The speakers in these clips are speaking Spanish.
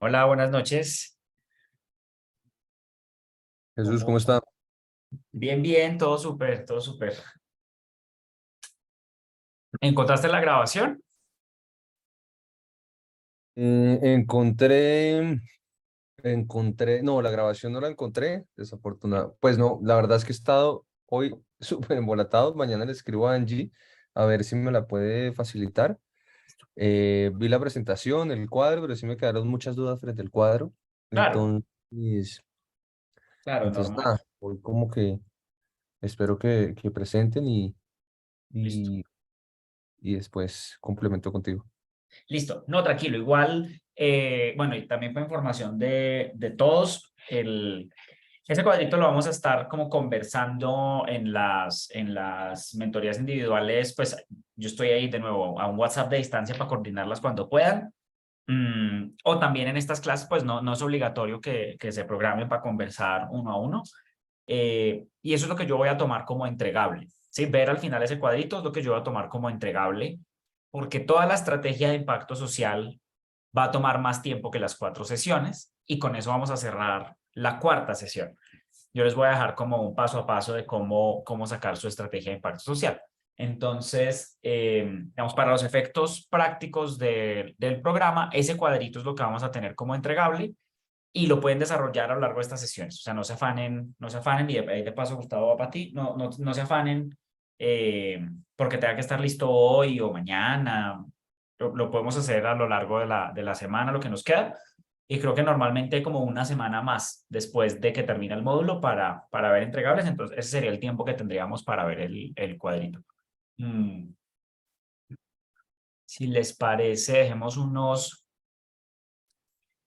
Hola, buenas noches. Jesús, ¿cómo ¿Cómo? está? Bien, bien, todo súper, todo súper. ¿Encontraste la grabación? No, la grabación no la encontré, desafortunada. Pues no, la verdad es que he estado hoy súper embolatado. Mañana le escribo a Angie a ver si me la puede facilitar. Vi la presentación, el cuadro, pero sí me quedaron muchas dudas frente al cuadro. Claro, Entonces, claro, entonces normal. nada, hoy como que espero que presenten Listo. y, y después complemento contigo. Listo. No, tranquilo. Igual, bueno, y también por información de todos, ese cuadrito lo vamos a estar como conversando en las mentorías individuales. Pues yo estoy ahí de nuevo a un WhatsApp de distancia para coordinarlas cuando puedan. O también en estas clases, pues no es obligatorio que se programen para conversar uno a uno. Y eso es lo que yo voy a tomar como entregable. ¿Sí? Ver al final ese cuadrito es lo que yo voy a tomar como entregable, porque toda la estrategia de impacto social va a tomar más tiempo que las 4 sesiones y con eso vamos a cerrar la cuarta sesión. Yo les voy a dejar como un paso a paso de cómo sacar su estrategia de impacto social. Entonces, digamos, para los efectos prácticos del programa, ese cuadrito es lo que vamos a tener como entregable y lo pueden desarrollar a lo largo de estas sesiones. O sea, no se afanen, y de paso, Gustavo, va para ti, no se afanen porque tenga que estar listo hoy o mañana. Lo podemos hacer a lo largo de la semana, lo que nos queda. Y creo que normalmente hay como una semana más después de que termine el módulo para ver entregables. Entonces, ese sería el tiempo que tendríamos para ver el cuadrito. Mm, si les parece, dejemos unos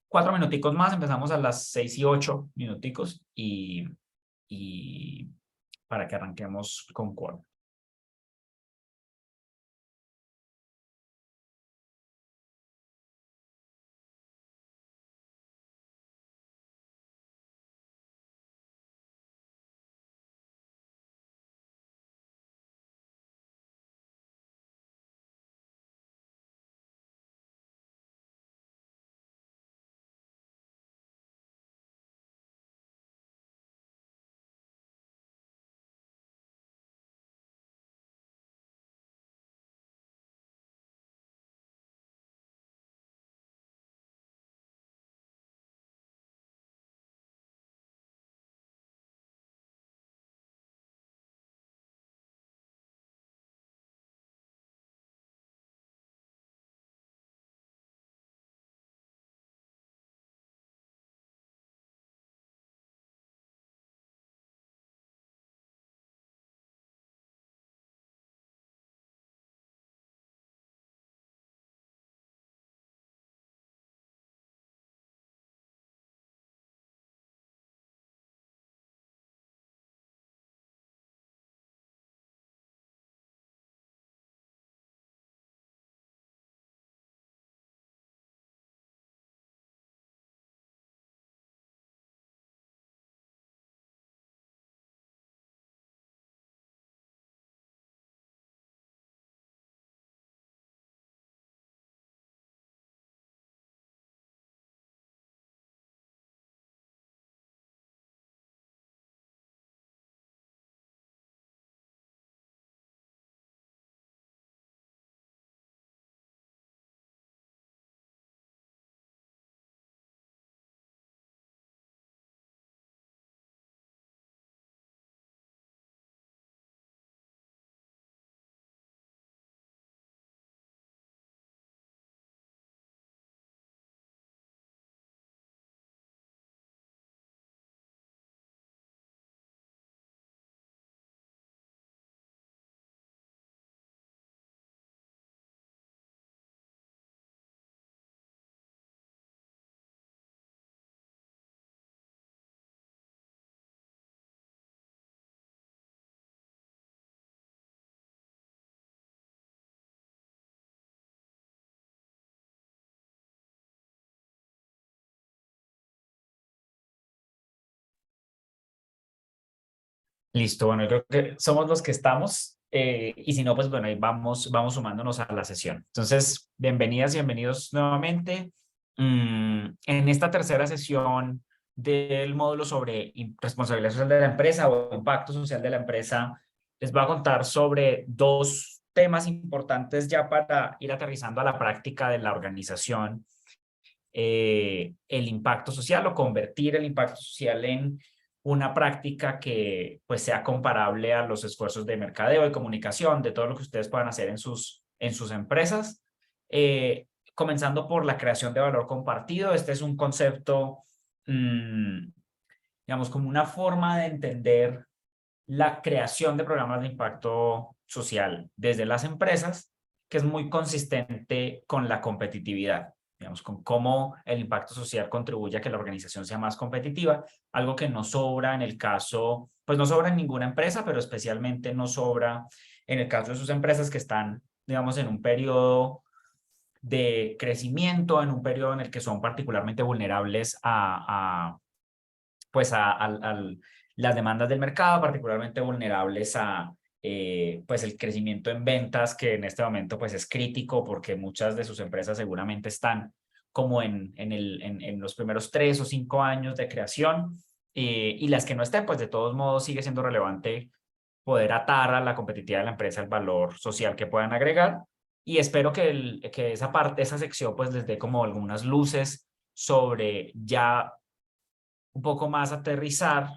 4 minuticos más. Empezamos a las 6:08 minuticos y para que arranquemos con Quora. Listo, bueno, yo creo que somos los que estamos y si no, pues bueno, ahí vamos sumándonos a la sesión. Entonces, bienvenidas y bienvenidos nuevamente. En esta tercera sesión del módulo sobre responsabilidad social de la empresa o impacto social de la empresa, les voy a contar sobre dos temas importantes ya para ir aterrizando a la práctica de la organización. El impacto social o convertir el impacto social en una práctica que pues sea comparable a los esfuerzos de mercadeo y comunicación, de todo lo que ustedes puedan hacer en sus empresas. Comenzando por la creación de valor compartido. Este es un concepto, digamos, como una forma de entender la creación de programas de impacto social desde las empresas, que es muy consistente con la competitividad, digamos, con cómo el impacto social contribuye a que la organización sea más competitiva, algo que no sobra en el caso, pues no sobra en ninguna empresa, pero especialmente no sobra en el caso de sus empresas que están, digamos, en un periodo de crecimiento, en un periodo en el que son particularmente vulnerables pues las demandas del mercado, particularmente vulnerables a pues el crecimiento en ventas, que en este momento pues es crítico porque muchas de sus empresas seguramente están como en los primeros 3 o 5 años de creación, y las que no estén, pues de todos modos sigue siendo relevante poder atar a la competitividad de la empresa el valor social que puedan agregar. Y espero que esa parte, esa sección, pues les dé como algunas luces sobre ya un poco más aterrizar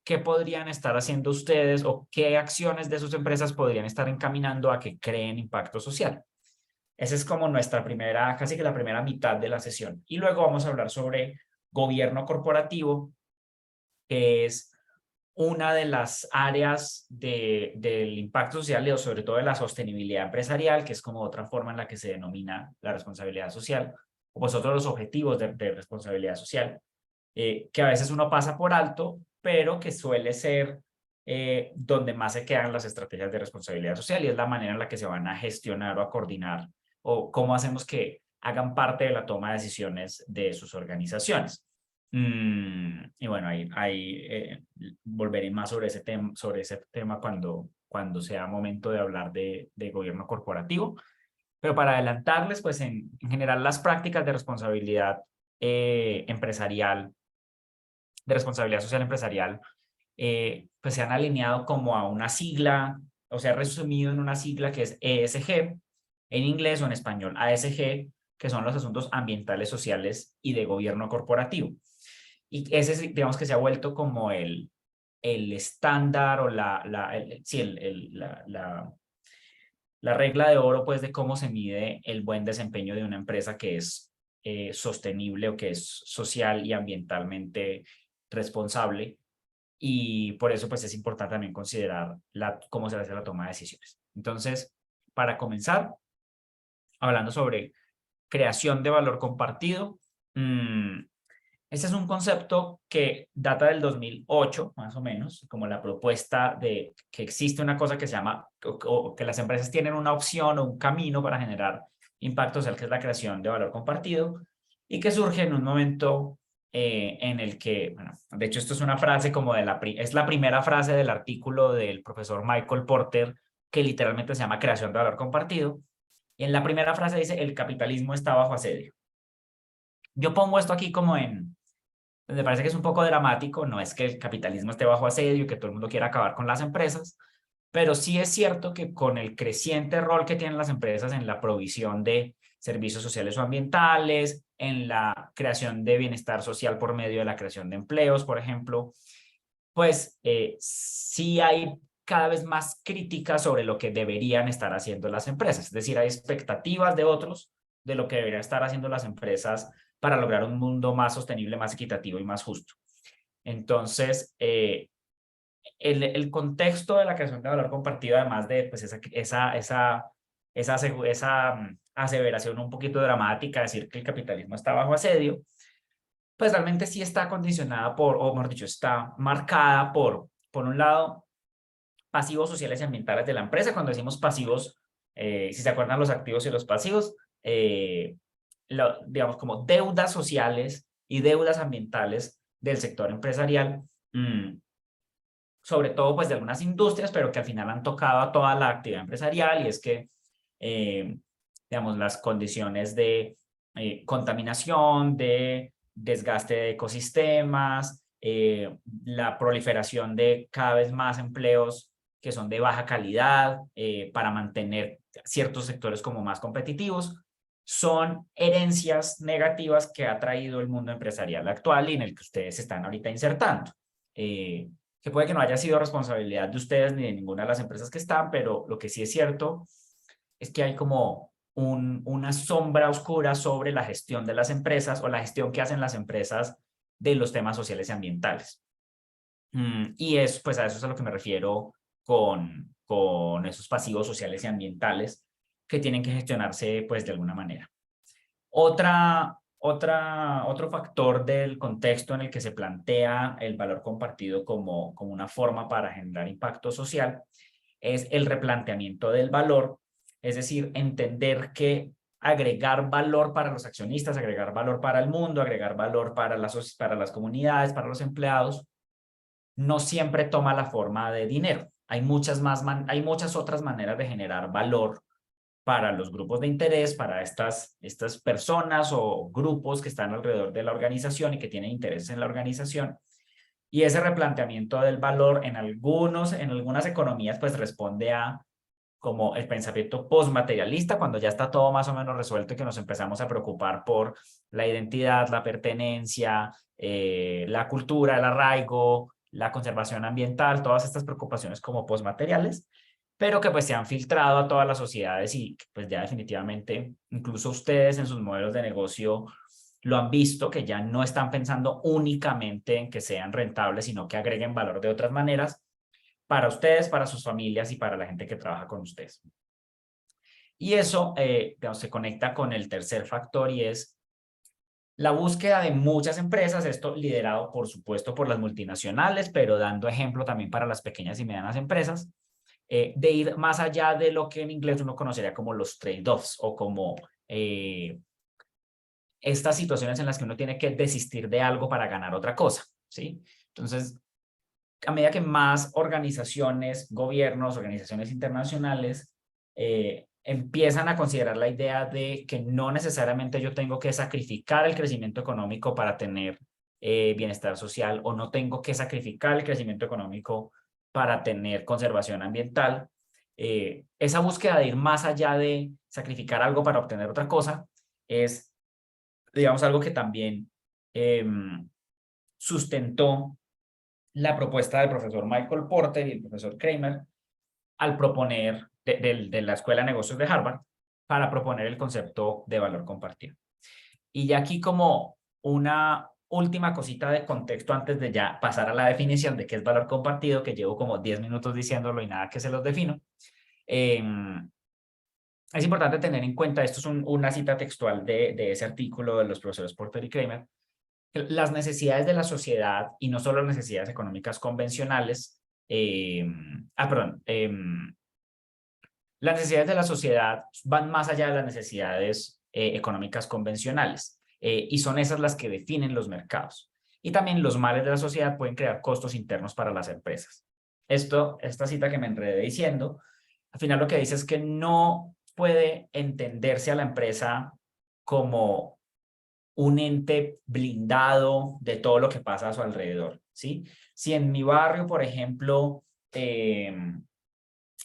qué podrían estar haciendo ustedes o qué acciones de sus empresas podrían estar encaminando a que creen impacto social. Esa es como nuestra primera, casi que la primera mitad de la sesión. Y luego vamos a hablar sobre gobierno corporativo, que es una de las áreas del impacto social y sobre todo de la sostenibilidad empresarial, que es como otra forma en la que se denomina la responsabilidad social, o pues otros los objetivos de responsabilidad social, que a veces uno pasa por alto, pero que suele ser donde más se quedan las estrategias de responsabilidad social y es la manera en la que se van a gestionar o a coordinar o cómo hacemos que hagan parte de la toma de decisiones de sus organizaciones. Y bueno, ahí volveré más sobre ese tema cuando sea momento de hablar de gobierno corporativo. Pero para adelantarles, pues en general las prácticas de responsabilidad empresarial, de responsabilidad social empresarial, pues se han alineado como a una sigla, o sea, resumido en una sigla que es ESG, en inglés o en español, ASG, que son los asuntos ambientales, sociales y de gobierno corporativo. Y ese, digamos que se ha vuelto como el estándar o la regla de oro, pues, de cómo se mide el buen desempeño de una empresa que es sostenible o que es social y ambientalmente responsable. Y por eso, pues, es importante también considerar cómo se hace la toma de decisiones. Entonces, para comenzar, hablando sobre creación de valor compartido, este es un concepto que data del 2008, más o menos, como la propuesta de que existe una cosa que se llama, o que las empresas tienen una opción o un camino para generar impacto social, que es la creación de valor compartido, y que surge en un momento en el que, bueno, de hecho esto es una frase como es la primera frase del artículo del profesor Michael Porter, que literalmente se llama creación de valor compartido, y en la primera frase dice, el capitalismo está bajo asedio. Yo pongo esto aquí como me parece que es un poco dramático, no es que el capitalismo esté bajo asedio y que todo el mundo quiera acabar con las empresas, pero sí es cierto que con el creciente rol que tienen las empresas en la provisión de servicios sociales o ambientales, en la creación de bienestar social por medio de la creación de empleos, por ejemplo, pues sí hay cada vez más críticas sobre lo que deberían estar haciendo las empresas, es decir, hay expectativas de otros de lo que deberían estar haciendo las empresas para lograr un mundo más sostenible, más equitativo y más justo. Entonces, el contexto de la creación de valor compartido, además de pues, esa aseveración un poquito dramática, decir que el capitalismo está bajo asedio, pues realmente sí está condicionada o mejor dicho, está marcada por un lado, pasivos sociales y ambientales de la empresa. Cuando decimos pasivos, si se acuerdan los activos y los pasivos, digamos como deudas sociales y deudas ambientales del sector empresarial, sobre todo pues de algunas industrias, pero que al final han tocado a toda la actividad empresarial, y es que, digamos, las condiciones de contaminación, de desgaste de ecosistemas, la proliferación de cada vez más empleos que son de baja calidad para mantener ciertos sectores como más competitivos, son herencias negativas que ha traído el mundo empresarial actual y en el que ustedes se están ahorita insertando. Que puede que no haya sido responsabilidad de ustedes ni de ninguna de las empresas que están, pero lo que sí es cierto es que hay como una sombra oscura sobre la gestión de las empresas o la gestión que hacen las empresas de los temas sociales y ambientales. Y es, pues a eso es a lo que me refiero con esos pasivos sociales y ambientales que tienen que gestionarse pues de alguna manera. Otro factor del contexto en el que se plantea el valor compartido como una forma para generar impacto social es el replanteamiento del valor, es decir, entender que agregar valor para los accionistas, agregar valor para el mundo, agregar valor para las comunidades, para los empleados, no siempre toma la forma de dinero. Hay muchas otras maneras de generar valor para los grupos de interés, para estas personas o grupos que están alrededor de la organización y que tienen intereses en la organización. Y ese replanteamiento del valor en algunas economías pues responde a como el pensamiento postmaterialista, cuando ya está todo más o menos resuelto y que nos empezamos a preocupar por la identidad, la pertenencia, la cultura, el arraigo, la conservación ambiental, todas estas preocupaciones como postmateriales, pero que pues se han filtrado a todas las sociedades y pues ya definitivamente incluso ustedes en sus modelos de negocio lo han visto, que ya no están pensando únicamente en que sean rentables, sino que agreguen valor de otras maneras para ustedes, para sus familias y para la gente que trabaja con ustedes. Y eso digamos, se conecta con el tercer factor y es la búsqueda de muchas empresas, esto liderado por supuesto por las multinacionales, pero dando ejemplo también para las pequeñas y medianas empresas, de ir más allá de lo que en inglés uno conocería como los trade-offs o como estas situaciones en las que uno tiene que desistir de algo para ganar otra cosa, ¿sí? Entonces, a medida que más organizaciones, gobiernos, organizaciones internacionales empiezan a considerar la idea de que no necesariamente yo tengo que sacrificar el crecimiento económico para tener bienestar social o no tengo que sacrificar el crecimiento económico para tener conservación ambiental, esa búsqueda de ir más allá de sacrificar algo para obtener otra cosa es, digamos, algo que también sustentó la propuesta del profesor Michael Porter y el profesor Kramer al proponer de la Escuela de Negocios de Harvard para proponer el concepto de valor compartido. Y ya aquí como una última cosita de contexto antes de ya pasar a la definición de qué es valor compartido, que llevo como 10 minutos diciéndolo y nada que se los defino. Es importante tener en cuenta, esto es una cita textual de ese artículo de los profesores Porter y Kramer, las necesidades de la sociedad y no solo las necesidades económicas convencionales, las necesidades de la sociedad van más allá de las necesidades económicas convencionales y son esas las que definen los mercados. Y también los males de la sociedad pueden crear costos internos para las empresas. Esta cita que me enredé diciendo, al final lo que dice es que no puede entenderse a la empresa como un ente blindado de todo lo que pasa a su alrededor, ¿sí? Si en mi barrio, por ejemplo,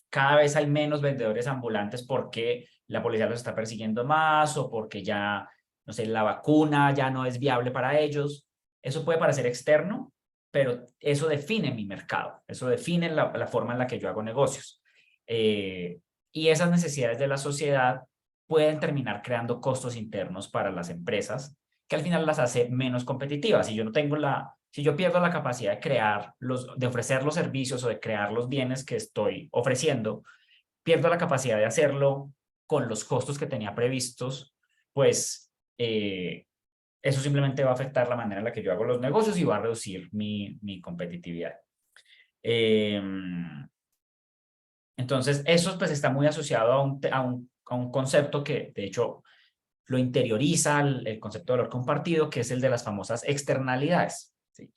cada vez hay menos vendedores ambulantes porque la policía los está persiguiendo más o porque ya, no sé, la vacuna ya no es viable para ellos, eso puede parecer externo, pero eso define mi mercado, eso define la forma en la que yo hago negocios. Y esas necesidades de la sociedad pueden terminar creando costos internos para las empresas que al final las hace menos competitivas. Si yo pierdo la capacidad de ofrecer los servicios o de crear los bienes que estoy ofreciendo, pierdo la capacidad de hacerlo con los costos que tenía previstos, pues eso simplemente va a afectar la manera en la que yo hago los negocios y va a reducir mi competitividad. Entonces, eso pues está muy asociado a un concepto que de hecho lo interioriza el concepto de valor compartido, que es el de las famosas externalidades, ¿sí?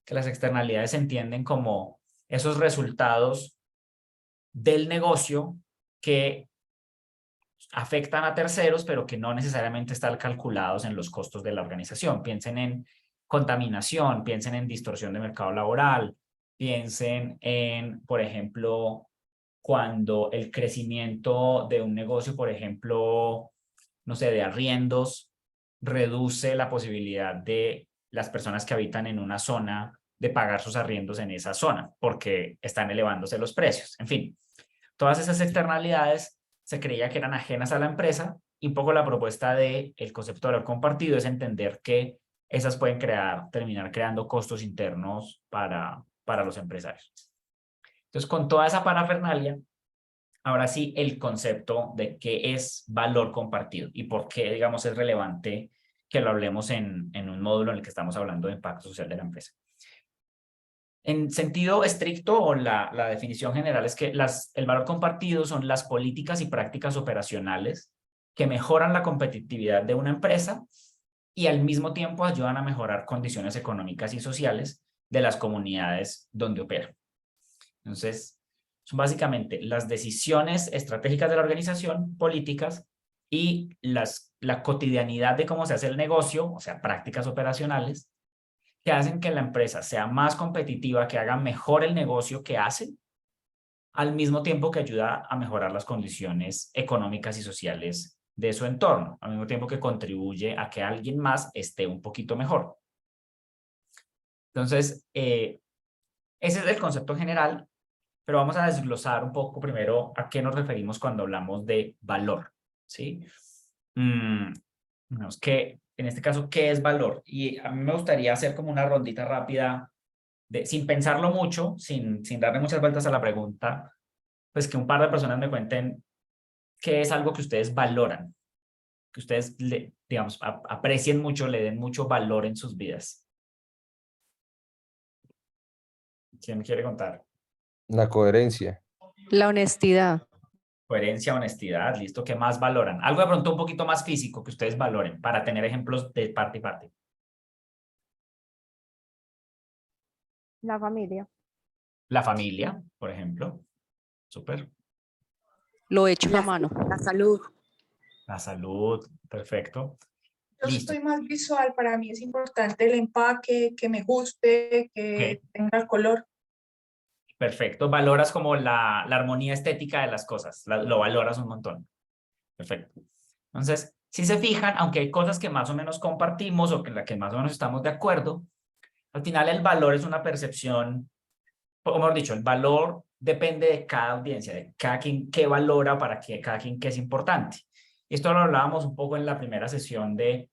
Que las externalidades se entienden como esos resultados del negocio que afectan a terceros, pero que no necesariamente están calculados en los costos de la organización. Piensen en contaminación, piensen en distorsión de mercado laboral, piensen en, por ejemplo, cuando el crecimiento de un negocio, por ejemplo, no sé, de arriendos, reduce la posibilidad de las personas que habitan en una zona de pagar sus arriendos en esa zona, porque están elevándose los precios. En fin, todas esas externalidades se creía que eran ajenas a la empresa, y un poco la propuesta del concepto de valor compartido es entender que esas pueden terminar creando costos internos para los empresarios. Entonces, con toda esa parafernalia, ahora sí, el concepto de qué es valor compartido y por qué, digamos, es relevante que lo hablemos en un módulo en el que estamos hablando de impacto social de la empresa. En sentido estricto, o la definición general es que el valor compartido son las políticas y prácticas operacionales que mejoran la competitividad de una empresa y al mismo tiempo ayudan a mejorar condiciones económicas y sociales de las comunidades donde operan. Entonces, son básicamente las decisiones estratégicas de la organización, políticas, y la cotidianidad de cómo se hace el negocio, o sea, prácticas operacionales, que hacen que la empresa sea más competitiva, que haga mejor el negocio que hace, al mismo tiempo que ayuda a mejorar las condiciones económicas y sociales de su entorno, al mismo tiempo que contribuye a que alguien más esté un poquito mejor. Entonces, ese es el concepto general, pero vamos a desglosar un poco primero a qué nos referimos cuando hablamos de valor, ¿sí? Que en este caso, ¿qué es valor? Y a mí me gustaría hacer como una rondita rápida, sin pensarlo mucho, sin darle muchas vueltas a la pregunta, pues que un par de personas me cuenten qué es algo que ustedes valoran, que ustedes, digamos, aprecien mucho, le den mucho valor en sus vidas. ¿Quién me quiere contar? La coherencia. La honestidad. Coherencia, honestidad, listo. ¿Qué más valoran? Algo de pronto un poquito más físico que ustedes valoren, para tener ejemplos de parte y parte. La familia. La familia, por ejemplo. Súper. Lo hecho a mano. La salud. La salud, perfecto. Yo Listo. soy más visual, para mí es importante el empaque, que me guste, que Ok. tenga el color. Perfecto. Valoras como la armonía estética de las cosas. Lo valoras un montón. Perfecto. Entonces, si se fijan, aunque hay cosas que más o menos compartimos o en las que más o menos estamos de acuerdo, al final el valor es una percepción, o mejor dicho, el valor depende de cada audiencia, de cada quien qué valora, para que cada quien qué es importante. Esto lo hablábamos un poco en la primera sesión de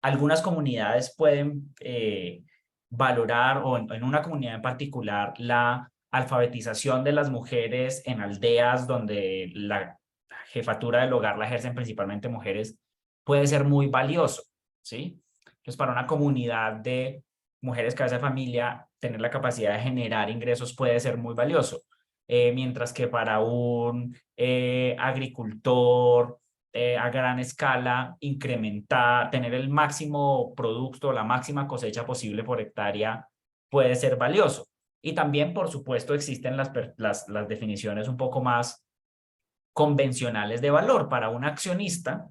algunas comunidades pueden valorar, o en una comunidad en particular, la alfabetización de las mujeres en aldeas donde la jefatura del hogar la ejercen principalmente mujeres, puede ser muy valioso, ¿sí? Entonces, para una comunidad de mujeres cabeza de familia, tener la capacidad de generar ingresos puede ser muy valioso. Mientras que para un agricultor a gran escala, incrementar, tener el máximo producto, la máxima cosecha posible por hectárea, puede ser valioso. Y también, por supuesto, existen las definiciones un poco más convencionales de valor. Para un accionista,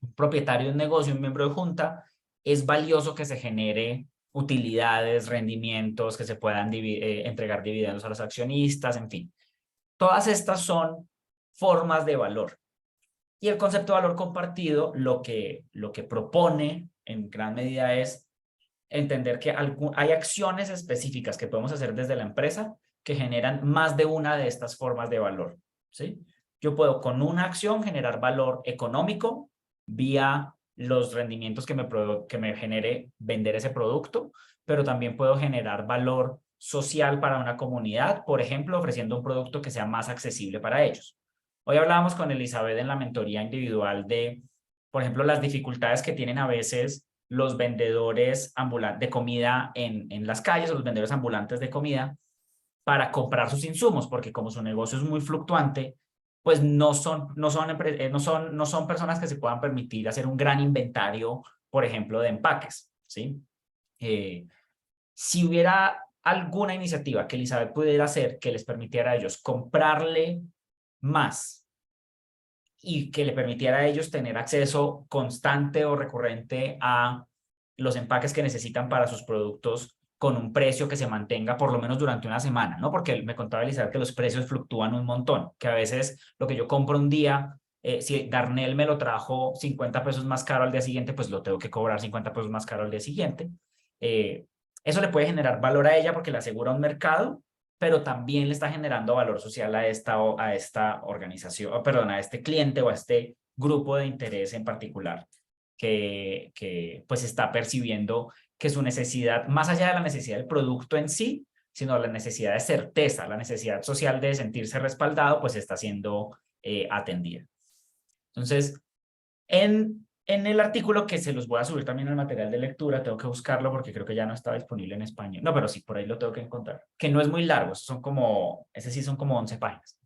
un propietario de un negocio, un miembro de junta, es valioso que se genere utilidades, rendimientos, que se puedan entregar dividendos a los accionistas, en fin. Todas estas son formas de valor. Y el concepto de valor compartido lo que propone en gran medida es entender que hay acciones específicas que podemos hacer desde la empresa que generan más de una de estas formas de valor, ¿sí? Yo puedo con una acción generar valor económico vía los rendimientos que me genere vender ese producto, pero también puedo generar valor social para una comunidad, por ejemplo, ofreciendo un producto que sea más accesible para ellos. Hoy hablábamos con Elizabeth en la mentoría individual de, por ejemplo, las dificultades que tienen a veces los vendedores ambulantes de comida en las calles, o los vendedores ambulantes de comida, para comprar sus insumos, porque como su negocio es muy fluctuante, pues no son personas que se puedan permitir hacer un gran inventario, por ejemplo, de empaques, ¿sí? Si hubiera alguna iniciativa que Elizabeth pudiera hacer que les permitiera a ellos comprarle más y que le permitiera a ellos tener acceso constante o recurrente a los empaques que necesitan para sus productos con un precio que se mantenga por lo menos durante una semana, ¿no? Porque me contaba Elizabeth que los precios fluctúan un montón, que a veces lo que yo compro un día, si Darnell me lo trajo 50 pesos más caro al día siguiente, pues lo tengo que cobrar 50 pesos más caro al día siguiente. Eso le puede generar valor a ella porque le asegura un mercado, pero también le está generando valor social a esta organización, perdón, a este cliente o a este grupo de interés en particular que pues está percibiendo que su necesidad, más allá de la necesidad del producto en sí, sino la necesidad de certeza, la necesidad social de sentirse respaldado, pues está siendo atendida. Entonces, en el artículo que se los voy a subir también al material de lectura, tengo que buscarlo porque creo que ya no está disponible en español. No, pero sí, por ahí lo tengo que encontrar. Que no es muy largo, ese sí son como 11 páginas.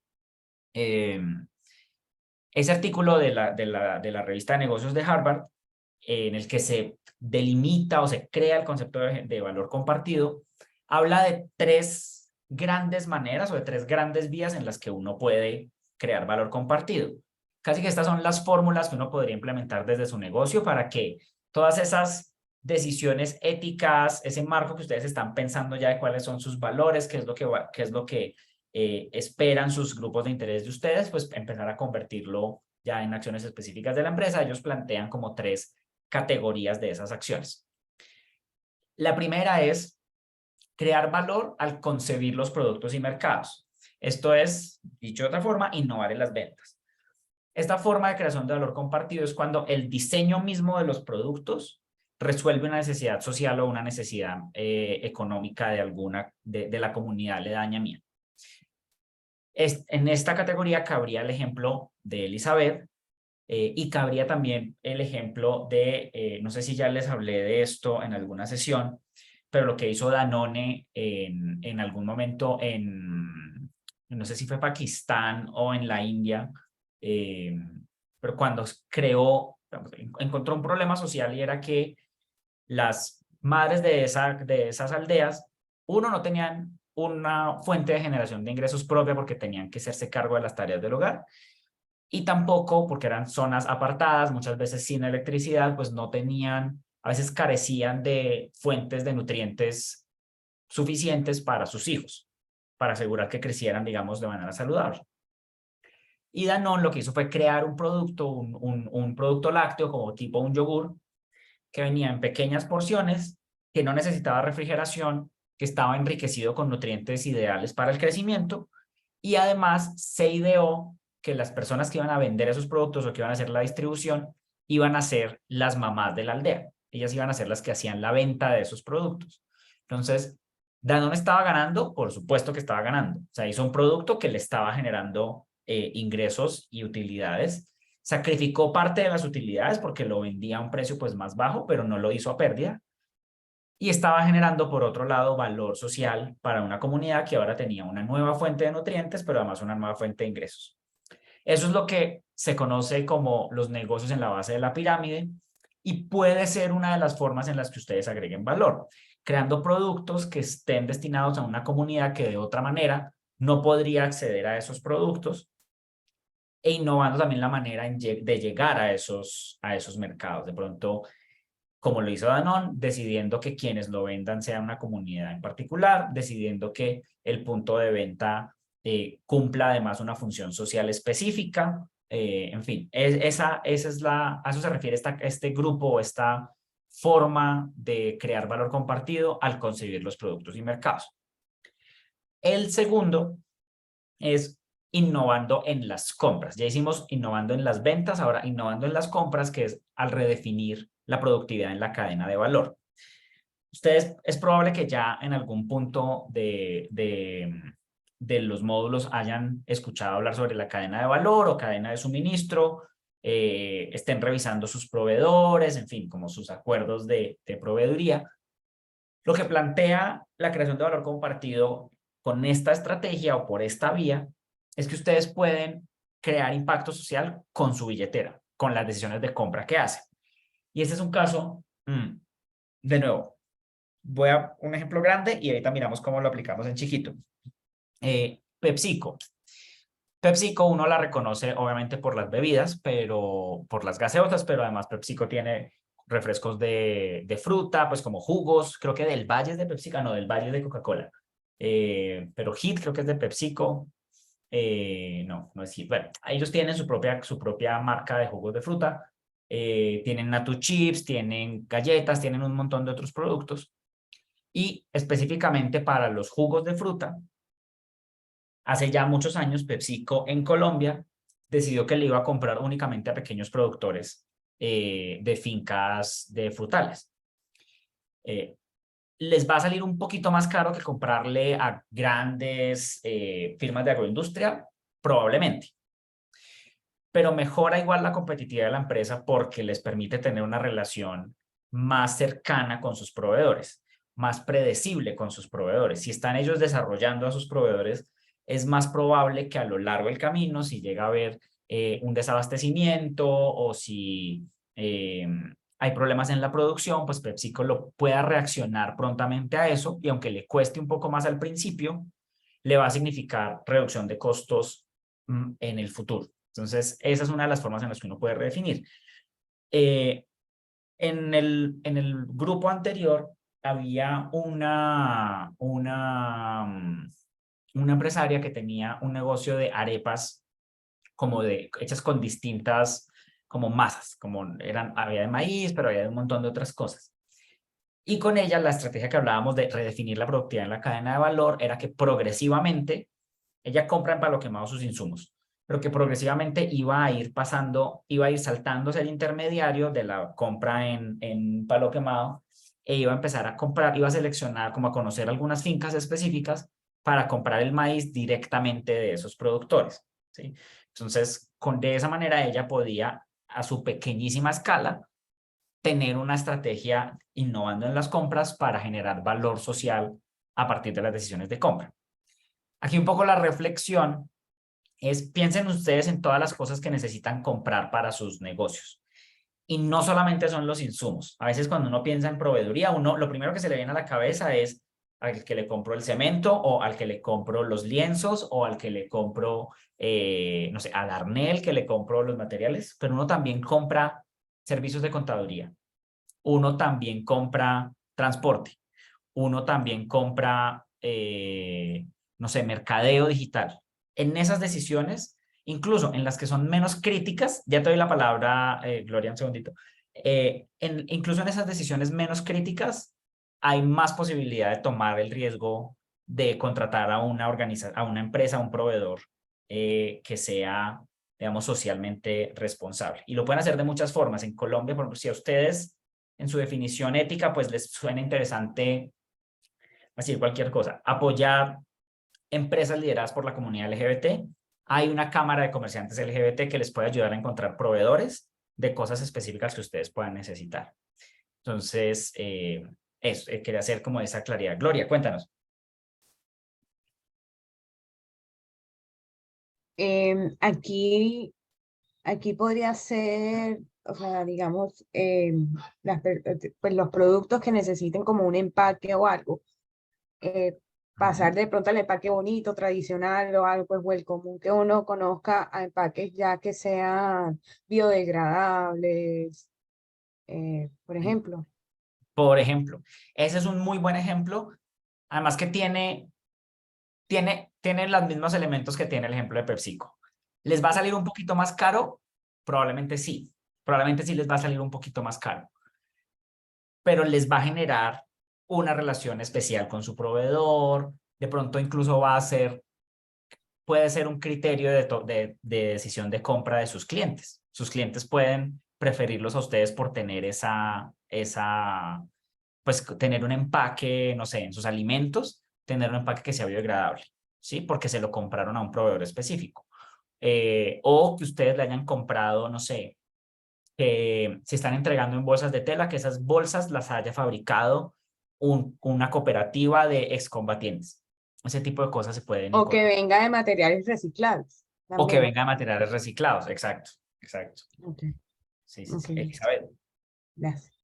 Ese artículo de la revista de negocios de Harvard, en el que se delimita o se crea el concepto de valor compartido, habla de 3 grandes maneras o de 3 grandes vías en las que uno puede crear valor compartido. Casi que estas son las fórmulas que uno podría implementar desde su negocio para que todas esas decisiones éticas, ese marco que ustedes están pensando ya de cuáles son sus valores, qué es lo que esperan sus grupos de interés de ustedes, pues empezar a convertirlo ya en acciones específicas de la empresa. Ellos plantean como 3 categorías de esas acciones. La primera es crear valor al concebir los productos y mercados. Esto es, dicho de otra forma, innovar en las ventas. Esta forma de creación de valor compartido es cuando el diseño mismo de los productos resuelve una necesidad social o una necesidad económica de la comunidad aledaña mía. En esta categoría cabría el ejemplo de Elizabeth y cabría también el ejemplo de, no sé si ya les hablé de esto en alguna sesión, pero lo que hizo Danone en algún momento no sé si fue Pakistán o en la India, pero cuando encontró un problema social y era que las madres de esas aldeas, no tenían una fuente de generación de ingresos propia porque tenían que hacerse cargo de las tareas del hogar, y tampoco porque eran zonas apartadas, muchas veces sin electricidad, pues no tenían, a veces carecían de fuentes de nutrientes suficientes para sus hijos, para asegurar que crecieran, digamos, de manera saludable. Y Danone lo que hizo fue crear un producto, un producto lácteo como tipo un yogur, que venía en pequeñas porciones, que no necesitaba refrigeración, que estaba enriquecido con nutrientes ideales para el crecimiento, y además se ideó que las personas que iban a vender esos productos o que iban a hacer la distribución iban a ser las mamás de la aldea. Ellas iban a ser las que hacían la venta de esos productos. Entonces, Danone estaba ganando, por supuesto que estaba ganando. O sea, hizo un producto que le estaba generando ingresos y utilidades. Sacrificó parte de las utilidades porque lo vendía a un precio pues más bajo, pero no lo hizo a pérdida. Y estaba generando, por otro lado, valor social para una comunidad que ahora tenía una nueva fuente de nutrientes, pero además una nueva fuente de ingresos. Eso es lo que se conoce como los negocios en la base de la pirámide y puede ser una de las formas en las que ustedes agreguen valor, creando productos que estén destinados a una comunidad que de otra manera no podría acceder a esos productos e innovando también la manera de llegar a esos mercados. De pronto, como lo hizo Danone, decidiendo que quienes lo vendan sea una comunidad en particular, decidiendo que el punto de venta cumpla además una función social específica, en fin, a eso se refiere este grupo, esta forma de crear valor compartido al concebir los productos y mercados. El segundo es innovando en las compras. Ya hicimos innovando en las ventas, ahora innovando en las compras, que es al redefinir la productividad en la cadena de valor. Ustedes, es probable que ya en algún punto de los módulos hayan escuchado hablar sobre la cadena de valor o cadena de suministro, estén revisando sus proveedores, en fin, como sus acuerdos de proveeduría. Lo que plantea la creación de valor compartido con esta estrategia o por esta vía es que ustedes pueden crear impacto social con su billetera, con las decisiones de compra que hacen. Y este es un caso, de nuevo, voy a un ejemplo grande y ahorita miramos cómo lo aplicamos en chiquito. PepsiCo. PepsiCo uno la reconoce obviamente por las bebidas, pero por las gaseosas, pero además PepsiCo tiene refrescos de fruta, pues como jugos, creo que del Valle es de PepsiCo, no, del Valle es de Coca-Cola. Pero Hit creo que es de PepsiCo. No, no es Hit. Bueno, ellos tienen su propia marca de jugos de fruta. Tienen Natu Chips, tienen galletas, tienen un montón de otros productos. Y específicamente para los jugos de fruta, hace ya muchos años, PepsiCo en Colombia decidió que le iba a comprar únicamente a pequeños productores de fincas de frutales. Les va a salir un poquito más caro que comprarle a grandes firmas de agroindustria, probablemente. Pero mejora igual la competitividad de la empresa porque les permite tener una relación más cercana con sus proveedores, más predecible con sus proveedores. Si están ellos desarrollando a sus proveedores, es más probable que a lo largo del camino, si llega a haber un desabastecimiento o si hay problemas en la producción, pues PepsiCo lo pueda reaccionar prontamente a eso y aunque le cueste un poco más al principio, le va a significar reducción de costos en el futuro. Entonces, esa es una de las formas en las que uno puede redefinir. En el grupo anterior había una empresaria que tenía un negocio de arepas hechas con distintas como masas, había de maíz, pero había de un montón de otras cosas. Y con ella la estrategia que hablábamos de redefinir la productividad en la cadena de valor era que progresivamente ella compra en Palo Quemado sus insumos, pero que progresivamente iba a ir saltándose el intermediario de la compra en Palo Quemado e iba a empezar a comprar, iba a seleccionar, como a conocer algunas fincas específicas para comprar el maíz directamente de esos productores, ¿sí? Entonces, de esa manera ella podía, a su pequeñísima escala, tener una estrategia innovando en las compras para generar valor social a partir de las decisiones de compra. Aquí un poco la reflexión es, piensen ustedes en todas las cosas que necesitan comprar para sus negocios. Y no solamente son los insumos. A veces cuando uno piensa en proveeduría, lo primero que se le viene a la cabeza es al que le compro el cemento o al que le compro los lienzos o al que le compro, no sé, al Arnel que le compro los materiales, pero uno también compra servicios de contaduría. Uno también compra transporte. Uno también compra, no sé, mercadeo digital. En esas decisiones, incluso en las que son menos críticas, ya te doy la palabra, Gloria, un segundito, incluso en esas decisiones menos críticas, hay más posibilidad de tomar el riesgo de contratar a una empresa, a un proveedor que sea, digamos, socialmente responsable. Y lo pueden hacer de muchas formas. En Colombia, por ejemplo, si a ustedes en su definición ética, pues les suena interesante decir cualquier cosa, apoyar empresas lideradas por la comunidad LGBT. Hay una cámara de comerciantes LGBT que les puede ayudar a encontrar proveedores de cosas específicas que ustedes puedan necesitar. Entonces, eso, quería hacer como esa claridad. Gloria, cuéntanos. Aquí podría ser, o sea, digamos, pues los productos que necesiten como un empaque o algo, pasar de pronto al empaque bonito, tradicional o algo, pues, o el común que uno conozca a empaques ya que sean biodegradables, por ejemplo. Por ejemplo, ese es un muy buen ejemplo, además que tiene los mismos elementos que tiene el ejemplo de PepsiCo. ¿Les va a salir un poquito más caro? Probablemente sí les va a salir un poquito más caro, pero les va a generar una relación especial con su proveedor, de pronto incluso puede ser un criterio de decisión de compra de sus clientes. Sus clientes pueden preferirlos a ustedes por tener pues tener un empaque, no sé, en sus alimentos, tener un empaque que sea biodegradable, ¿sí? Porque se lo compraron a un proveedor específico. O que ustedes le hayan comprado, no sé, que se están entregando en bolsas de tela, que esas bolsas las haya fabricado una cooperativa de excombatientes. Ese tipo de cosas se pueden O que incorporar. venga de materiales reciclables O que también. venga de materiales reciclados, exacto, exacto. Ok, Sí, sí, ok, sí. Elizabeth. gracias.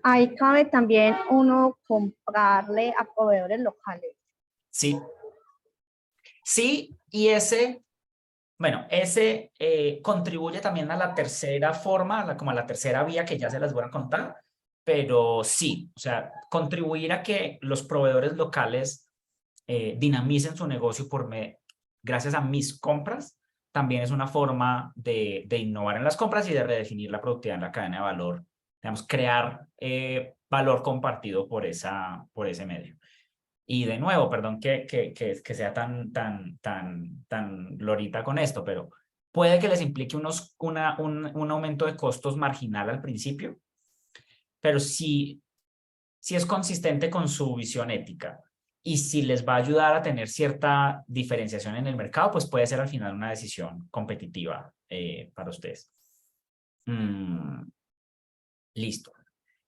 Ahí cabe también uno comprarle a proveedores locales. Sí, Sí, y ese contribuye también a la tercera forma, como a la tercera vía que ya se las voy a contar, pero sí, o sea, contribuir a que los proveedores locales dinamicen su negocio gracias a mis compras, también es una forma de innovar en las compras y de redefinir la productividad en la cadena de valor, digamos, crear valor compartido por ese medio. Y de nuevo, perdón que sea tan lorita con esto, pero puede que les implique un aumento de costos marginal al principio, pero si es consistente con su visión ética y si les va a ayudar a tener cierta diferenciación en el mercado, pues puede ser al final una decisión competitiva para ustedes. Listo.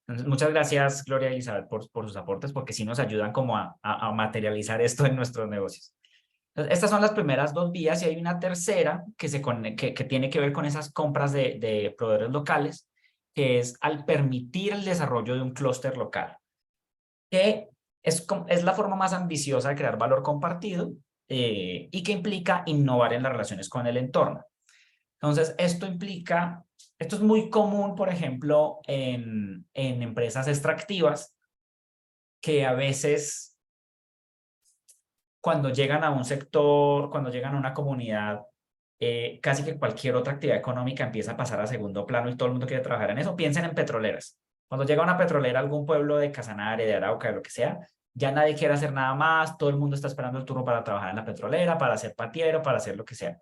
Entonces, muchas gracias, Gloria y Elizabeth, por sus aportes, porque sí nos ayudan como a materializar esto en nuestros negocios. Entonces, estas son las primeras dos vías y hay una tercera que tiene que ver con esas compras de proveedores locales, que es al permitir el desarrollo de un clúster local, que es la forma más ambiciosa de crear valor compartido y que implica innovar en las relaciones con el entorno. Entonces, esto es muy común, por ejemplo, en empresas extractivas, que a veces cuando llegan a un sector, cuando llegan a una comunidad, casi que cualquier otra actividad económica empieza a pasar a segundo plano y todo el mundo quiere trabajar en eso. Piensen en petroleras. Cuando llega una petrolera a algún pueblo de Casanare, de Arauca, de lo que sea, ya nadie quiere hacer nada más, todo el mundo está esperando el turno para trabajar en la petrolera, para ser patiero, para hacer lo que sea.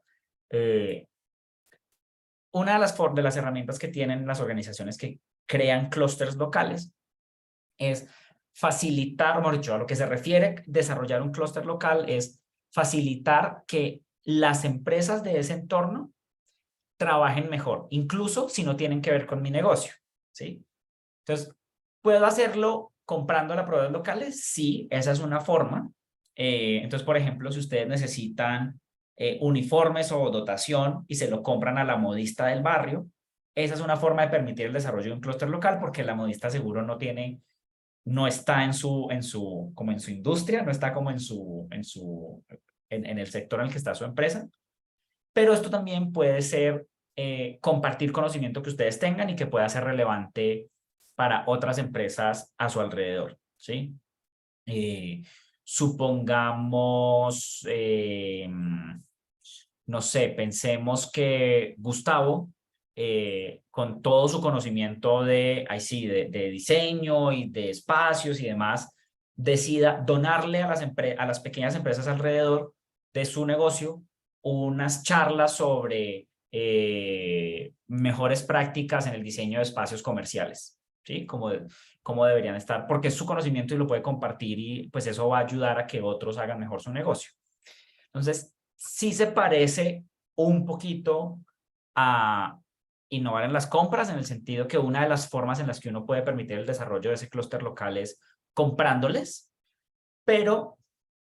Una de las herramientas que tienen las organizaciones que crean clústeres locales es facilitar, mejor dicho, a lo que se refiere desarrollar un clúster local es facilitar que las empresas de ese entorno trabajen mejor, incluso si no tienen que ver con mi negocio, ¿sí? Entonces, ¿puedo hacerlo comprando a proveedores locales? Sí, esa es una forma. Entonces, por ejemplo, si ustedes necesitan uniformes o dotación y se lo compran a la modista del barrio, esa es una forma de permitir el desarrollo de un clúster local porque la modista seguro no está en su industria, no está como en el sector en el que está su empresa, pero esto también puede ser compartir conocimiento que ustedes tengan y que pueda ser relevante para otras empresas a su alrededor, ¿sí? Supongamos, no sé, pensemos que Gustavo, con todo su conocimiento de diseño y de espacios y demás, decida donarle a las pequeñas empresas alrededor de su negocio unas charlas sobre mejores prácticas en el diseño de espacios comerciales, ¿sí? Cómo deberían estar, porque es su conocimiento y lo puede compartir y pues eso va a ayudar a que otros hagan mejor su negocio. Entonces, sí se parece un poquito a innovar en las compras, en el sentido que una de las formas en las que uno puede permitir el desarrollo de ese clúster local es comprándoles, pero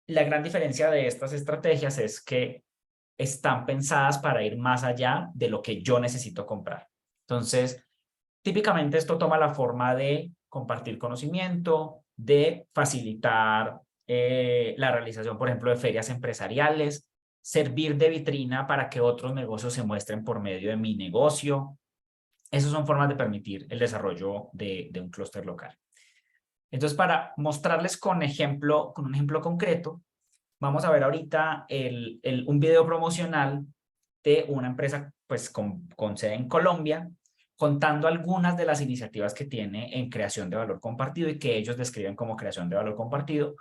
la gran diferencia de estas estrategias es que están pensadas para ir más allá de lo que yo necesito comprar. Entonces, típicamente esto toma la forma de compartir conocimiento, de facilitar la realización, por ejemplo, de ferias empresariales, servir de vitrina para que otros negocios se muestren por medio de mi negocio. Esas son formas de permitir el desarrollo de un clúster local. Entonces, para mostrarles con un ejemplo concreto, vamos a ver ahorita un video promocional de una empresa pues, con sede en Colombia, contando algunas de las iniciativas que tiene en creación de valor compartido y que ellos describen como creación de valor compartido,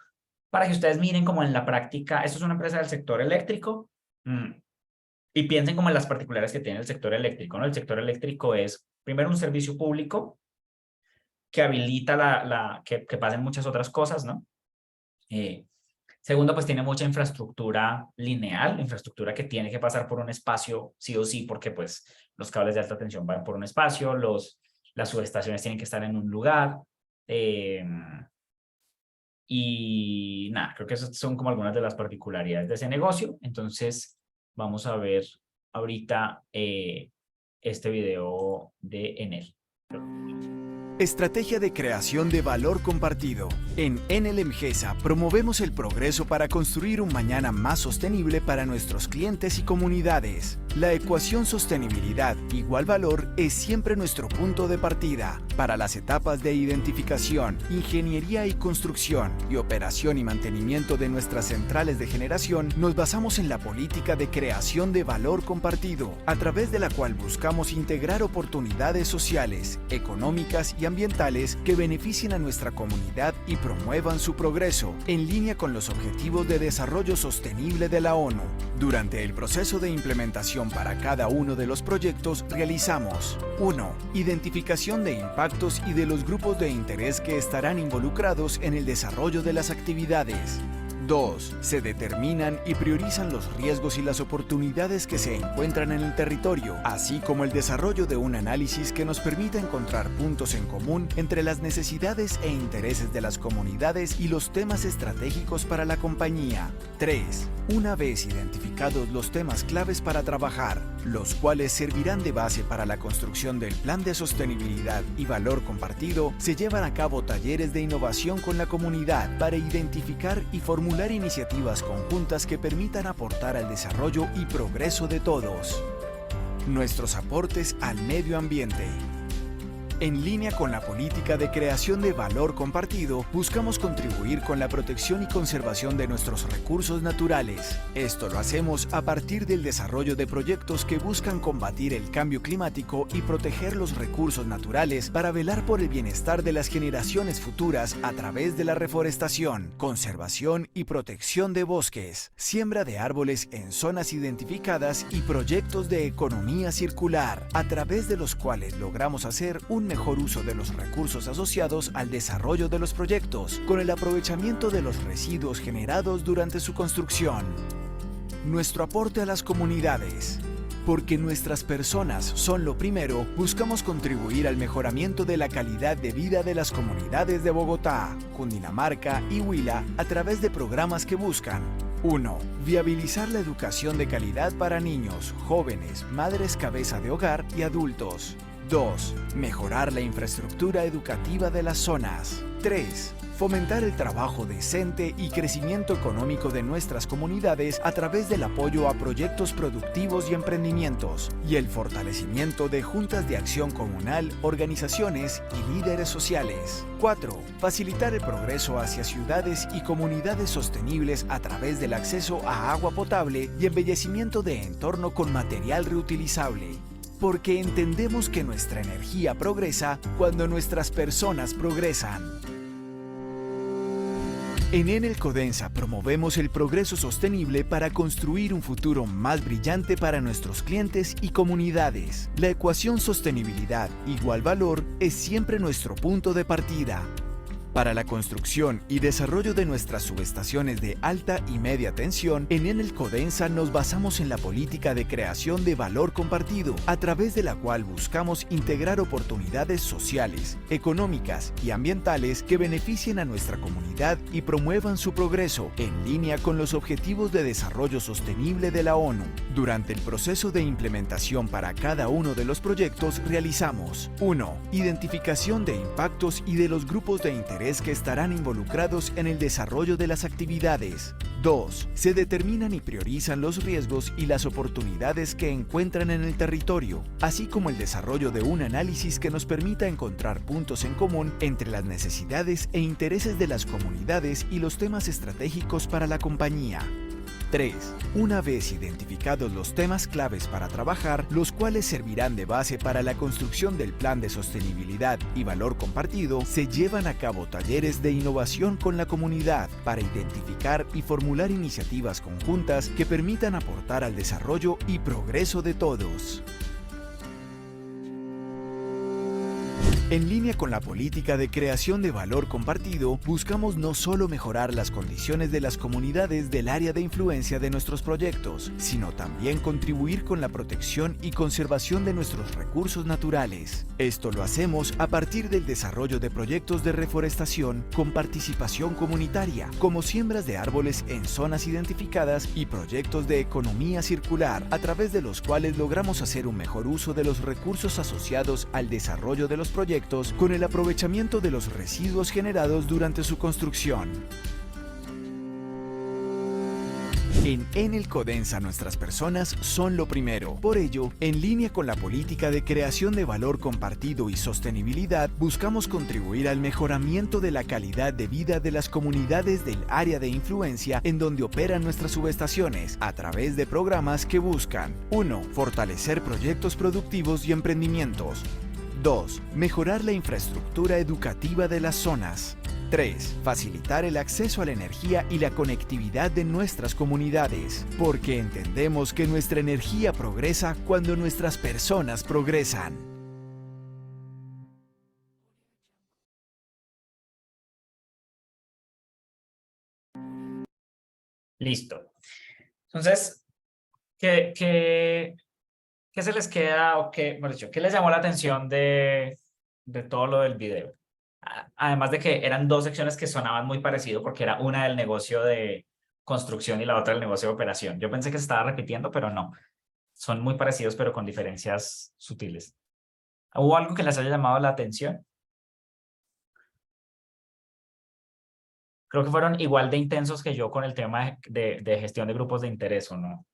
para que ustedes miren como en la práctica. Esto es una empresa del sector eléctrico y piensen como en las particularidades que tiene el sector eléctrico, ¿no? El sector eléctrico es, primero, un servicio público que habilita que pasen muchas otras cosas, ¿no? Segundo, pues tiene mucha infraestructura lineal, infraestructura que tiene que pasar por un espacio sí o sí, porque pues los cables de alta tensión van por un espacio, las subestaciones tienen que estar en un lugar. Y nada, creo que esas son como algunas de las particularidades de ese negocio. Entonces, vamos a ver ahorita este video de Enel. Estrategia de creación de valor compartido. En Enel Emgesa promovemos el progreso para construir un mañana más sostenible para nuestros clientes y comunidades. La ecuación sostenibilidad igual valor es siempre nuestro punto de partida para las etapas de identificación, ingeniería y construcción y operación y mantenimiento de nuestras centrales de generación. Nos basamos en la política de creación de valor compartido, a través de la cual buscamos integrar oportunidades sociales, económicas y ambientales que beneficien a nuestra comunidad y promuevan su progreso, en línea con los Objetivos de Desarrollo Sostenible de la ONU. Durante el proceso de implementación para cada uno de los proyectos realizamos 1. Identificación de impactos y de los grupos de interés que estarán involucrados en el desarrollo de las actividades. 2. Se determinan y priorizan los riesgos y las oportunidades que se encuentran en el territorio, así como el desarrollo de un análisis que nos permita encontrar puntos en común entre las necesidades e intereses de las comunidades y los temas estratégicos para la compañía. 3. Una vez identificados los temas claves para trabajar, los cuales servirán de base para la construcción del plan de sostenibilidad y valor compartido, se llevan a cabo talleres de innovación con la comunidad para identificar y formular iniciativas conjuntas que permitan aportar al desarrollo y progreso de todos. Nuestros aportes al medio ambiente. En línea con la política de creación de valor compartido, buscamos contribuir con la protección y conservación de nuestros recursos naturales. Esto lo hacemos a partir del desarrollo de proyectos que buscan combatir el cambio climático y proteger los recursos naturales para velar por el bienestar de las generaciones futuras a través de la reforestación, conservación y protección de bosques, siembra de árboles en zonas identificadas y proyectos de economía circular, a través de los cuales logramos hacer un mejor uso de los recursos asociados al desarrollo de los proyectos, con el aprovechamiento de los residuos generados durante su construcción. Nuestro aporte a las comunidades. Porque nuestras personas son lo primero, buscamos contribuir al mejoramiento de la calidad de vida de las comunidades de Bogotá, Cundinamarca y Huila a través de programas que buscan 1. Viabilizar la educación de calidad para niños, jóvenes, madres cabeza de hogar y adultos. 2. Mejorar la infraestructura educativa de las zonas. 3. Fomentar el trabajo decente y crecimiento económico de nuestras comunidades a través del apoyo a proyectos productivos y emprendimientos, y el fortalecimiento de juntas de acción comunal, organizaciones y líderes sociales. 4. Facilitar el progreso hacia ciudades y comunidades sostenibles a través del acceso a agua potable y embellecimiento de entorno con material reutilizable. Porque entendemos que nuestra energía progresa cuando nuestras personas progresan. En Enel Codensa promovemos el progreso sostenible para construir un futuro más brillante para nuestros clientes y comunidades. La ecuación sostenibilidad igual valor es siempre nuestro punto de partida. Para la construcción y desarrollo de nuestras subestaciones de alta y media tensión, en Enel Codensa nos basamos en la política de creación de valor compartido, a través de la cual buscamos integrar oportunidades sociales, económicas y ambientales que beneficien a nuestra comunidad y promuevan su progreso, en línea con los Objetivos de Desarrollo Sostenible de la ONU. Durante el proceso de implementación para cada uno de los proyectos realizamos 1. Identificación de impactos y de los grupos de interés que estarán involucrados en el desarrollo de las actividades. 2. Se determinan y priorizan los riesgos y las oportunidades que encuentran en el territorio, así como el desarrollo de un análisis que nos permita encontrar puntos en común entre las necesidades e intereses de las comunidades y los temas estratégicos para la compañía. 3. Una vez identificados los temas claves para trabajar, los cuales servirán de base para la construcción del plan de sostenibilidad y valor compartido, se llevan a cabo talleres de innovación con la comunidad para identificar y formular iniciativas conjuntas que permitan aportar al desarrollo y progreso de todos. En línea con la política de creación de valor compartido, buscamos no solo mejorar las condiciones de las comunidades del área de influencia de nuestros proyectos, sino también contribuir con la protección y conservación de nuestros recursos naturales. Esto lo hacemos a partir del desarrollo de proyectos de reforestación con participación comunitaria, como siembras de árboles en zonas identificadas y proyectos de economía circular, a través de los cuales logramos hacer un mejor uso de los recursos asociados al desarrollo de los proyectos proyectos con el aprovechamiento de los residuos generados durante su construcción. En Enel Codensa nuestras personas son lo primero. Por ello, en línea con la política de creación de valor compartido y sostenibilidad, buscamos contribuir al mejoramiento de la calidad de vida de las comunidades del área de influencia en donde operan nuestras subestaciones, a través de programas que buscan: 1. Fortalecer proyectos productivos y emprendimientos. 2. Mejorar la infraestructura educativa de las zonas. 3. Facilitar el acceso a la energía y la conectividad de nuestras comunidades, porque entendemos que nuestra energía progresa cuando nuestras personas progresan. Listo. Entonces, ¿qué se les queda o qué les llamó la atención de todo lo del video? Además de que eran dos secciones que sonaban muy parecido porque era una del negocio de construcción y la otra del negocio de operación. Yo pensé que se estaba repitiendo, pero no. Son muy parecidos, pero con diferencias sutiles. ¿Hubo algo que les haya llamado la atención? Creo que fueron igual de intensos que yo con el tema de gestión de grupos de interés, ¿o no?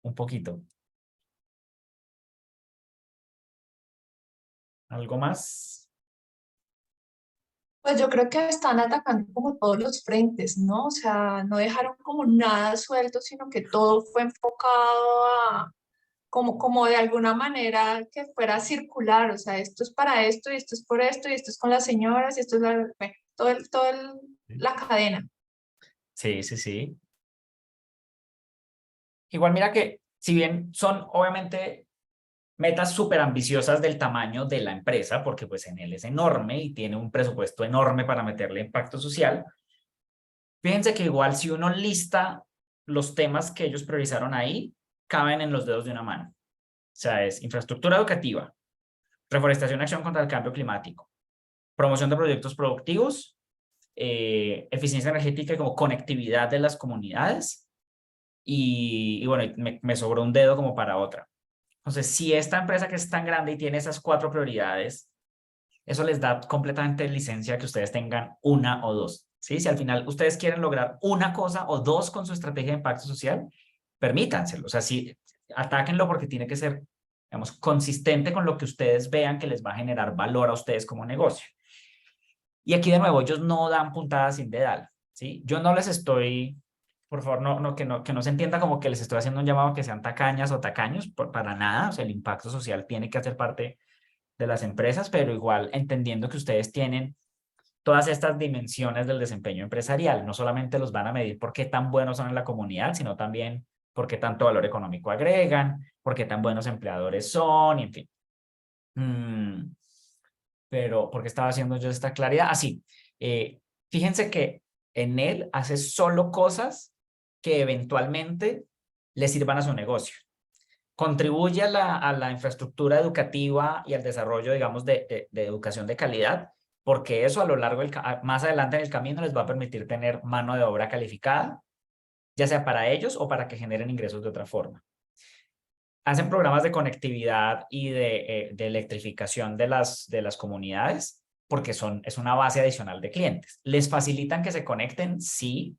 Un poquito. ¿Algo más? Pues yo creo que están atacando como todos los frentes, ¿no? O sea, no dejaron como nada suelto, sino que todo fue enfocado a, como de alguna manera que fuera circular, o sea, esto es para esto, y esto es por esto, y esto es con las señoras, y esto es bueno, la cadena. Sí, sí, sí. Igual mira que si bien son obviamente metas súper ambiciosas del tamaño de la empresa, porque pues Enel es enorme y tiene un presupuesto enorme para meterle impacto social, fíjense que igual si uno lista los temas que ellos priorizaron ahí, caben en los dedos de una mano. O sea, es infraestructura educativa, reforestación y acción contra el cambio climático, promoción de proyectos productivos, eficiencia energética y como conectividad de las comunidades, y bueno, me sobró un dedo como para otra. Entonces, si esta empresa que es tan grande y tiene esas 4 prioridades, eso les da completamente licencia que ustedes tengan una o dos, ¿sí? Si al final ustedes quieren lograr una cosa o dos con su estrategia de impacto social, permítanselo. O sea, sí, atáquenlo porque tiene que ser, digamos, consistente con lo que ustedes vean que les va a generar valor a ustedes como negocio. Y aquí de nuevo, ellos no dan puntadas sin dedal, ¿sí? Yo no les estoy... Por favor, que no se entienda como que les estoy haciendo un llamado a que sean tacañas o tacaños, para nada. O sea, el impacto social tiene que hacer parte de las empresas, pero igual entendiendo que ustedes tienen todas estas dimensiones del desempeño empresarial. No solamente los van a medir por qué tan buenos son en la comunidad, sino también por qué tanto valor económico agregan, por qué tan buenos empleadores son, y en fin. Pero, ¿por qué estaba haciendo yo esta claridad? Así, fíjense que Enel hace solo cosas que eventualmente le sirvan a su negocio. Contribuye a la infraestructura educativa y al desarrollo, digamos, de educación de calidad, porque eso a lo largo, más adelante en el camino les va a permitir tener mano de obra calificada, ya sea para ellos o para que generen ingresos de otra forma. Hacen programas de conectividad y de electrificación de las comunidades, porque es una base adicional de clientes. ¿Les facilitan que se conecten? Sí.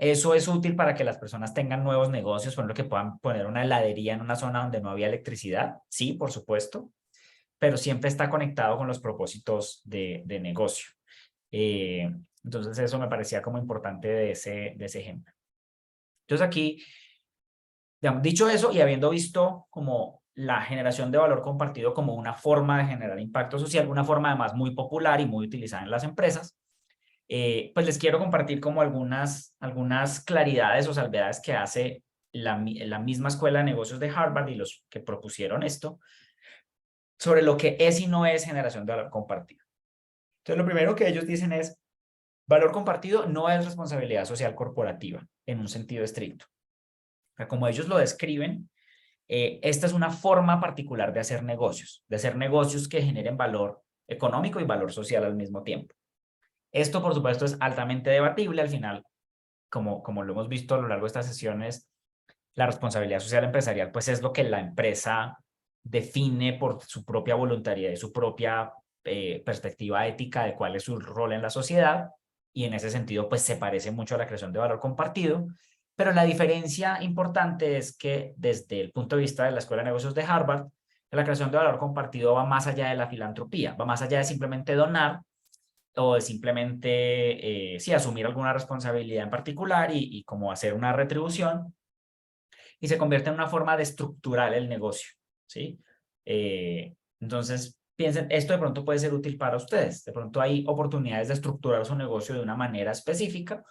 Eso es útil para que las personas tengan nuevos negocios, por ejemplo, que puedan poner una heladería en una zona donde no había electricidad. Sí, por supuesto, pero siempre está conectado con los propósitos de negocio. Entonces, eso me parecía como importante de ese ejemplo. Entonces, aquí, digamos, dicho eso y habiendo visto como la generación de valor compartido como una forma de generar impacto social, una forma además muy popular y muy utilizada en las empresas, pues les quiero compartir como algunas claridades o salvedades que hace la misma Escuela de Negocios de Harvard y los que propusieron esto sobre lo que es y no es generación de valor compartido. Entonces, lo primero que ellos dicen es, valor compartido no es responsabilidad social corporativa en un sentido estricto. O sea, como ellos lo describen, esta es una forma particular de hacer negocios que generen valor económico y valor social al mismo tiempo. Esto, por supuesto, es altamente debatible. Al final, como lo hemos visto a lo largo de estas sesiones, la responsabilidad social empresarial pues es lo que la empresa define por su propia voluntariedad y su propia perspectiva ética de cuál es su rol en la sociedad, y en ese sentido pues se parece mucho a la creación de valor compartido, pero la diferencia importante es que desde el punto de vista de la Escuela de Negocios de Harvard, la creación de valor compartido va más allá de la filantropía, va más allá de simplemente donar o de simplemente sí, asumir alguna responsabilidad en particular y como hacer una retribución, y se convierte en una forma de estructurar el negocio, ¿sí? Entonces, piensen, esto de pronto puede ser útil para ustedes. De pronto hay oportunidades de estructurar su negocio de una manera específica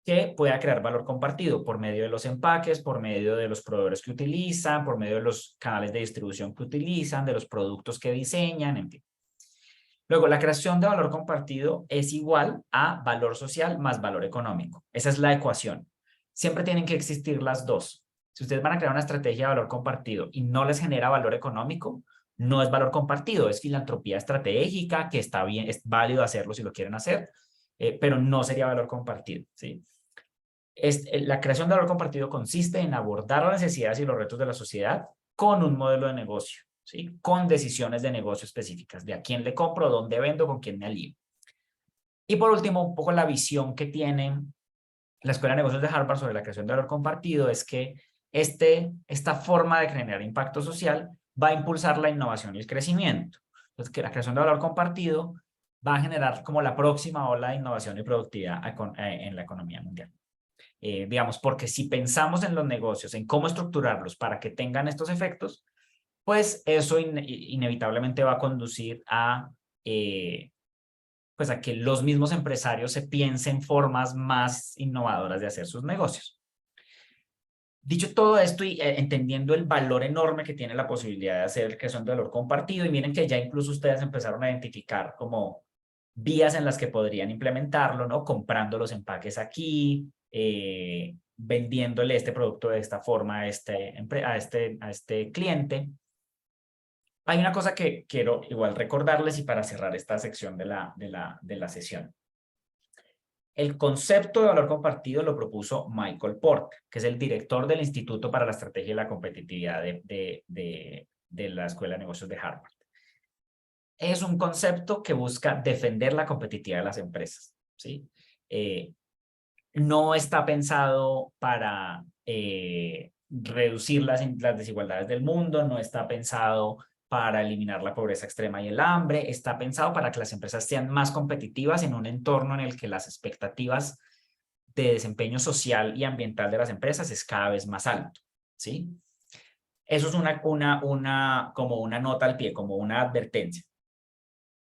que pueda crear valor compartido por medio de los empaques, por medio de los proveedores que utilizan, por medio de los canales de distribución que utilizan, de los productos que diseñan, en fin. Luego, la creación de valor compartido es igual a valor social más valor económico. Esa es la ecuación. Siempre tienen que existir las dos. Si ustedes van a crear una estrategia de valor compartido y no les genera valor económico, no es valor compartido, es filantropía estratégica, que está bien, es válido hacerlo si lo quieren hacer, pero no sería valor compartido, ¿sí? La creación de valor compartido consiste en abordar las necesidades y los retos de la sociedad con un modelo de negocio, ¿sí? Con decisiones de negocio específicas, de a quién le compro, dónde vendo, con quién me alío. Y por último, un poco la visión que tiene la Escuela de Negocios de Harvard sobre la creación de valor compartido es que esta forma de generar impacto social va a impulsar la innovación y el crecimiento. Entonces, que la creación de valor compartido va a generar como la próxima ola de innovación y productividad en la economía mundial. Digamos, porque si pensamos en los negocios, en cómo estructurarlos para que tengan estos efectos, pues eso inevitablemente va a conducir a pues a que los mismos empresarios se piensen formas más innovadoras de hacer sus negocios. Dicho todo esto y entendiendo el valor enorme que tiene la posibilidad de hacer creación de valor compartido, y miren que ya incluso ustedes empezaron a identificar como vías en las que podrían implementarlo, ¿no? Comprando los empaques aquí, vendiéndole este producto de esta forma a este cliente. Hay una cosa que quiero igual recordarles y para cerrar esta sección de la sesión. El concepto de valor compartido lo propuso Michael Porter, que es el director del Instituto para la Estrategia y la Competitividad de la Escuela de Negocios de Harvard. Es un concepto que busca defender la competitividad de las empresas, ¿sí? No está pensado para reducir las desigualdades del mundo, no está pensado para eliminar la pobreza extrema y el hambre, está pensado para que las empresas sean más competitivas en un entorno en el que las expectativas de desempeño social y ambiental de las empresas es cada vez más alto, ¿sí? Eso es como una nota al pie, como una advertencia.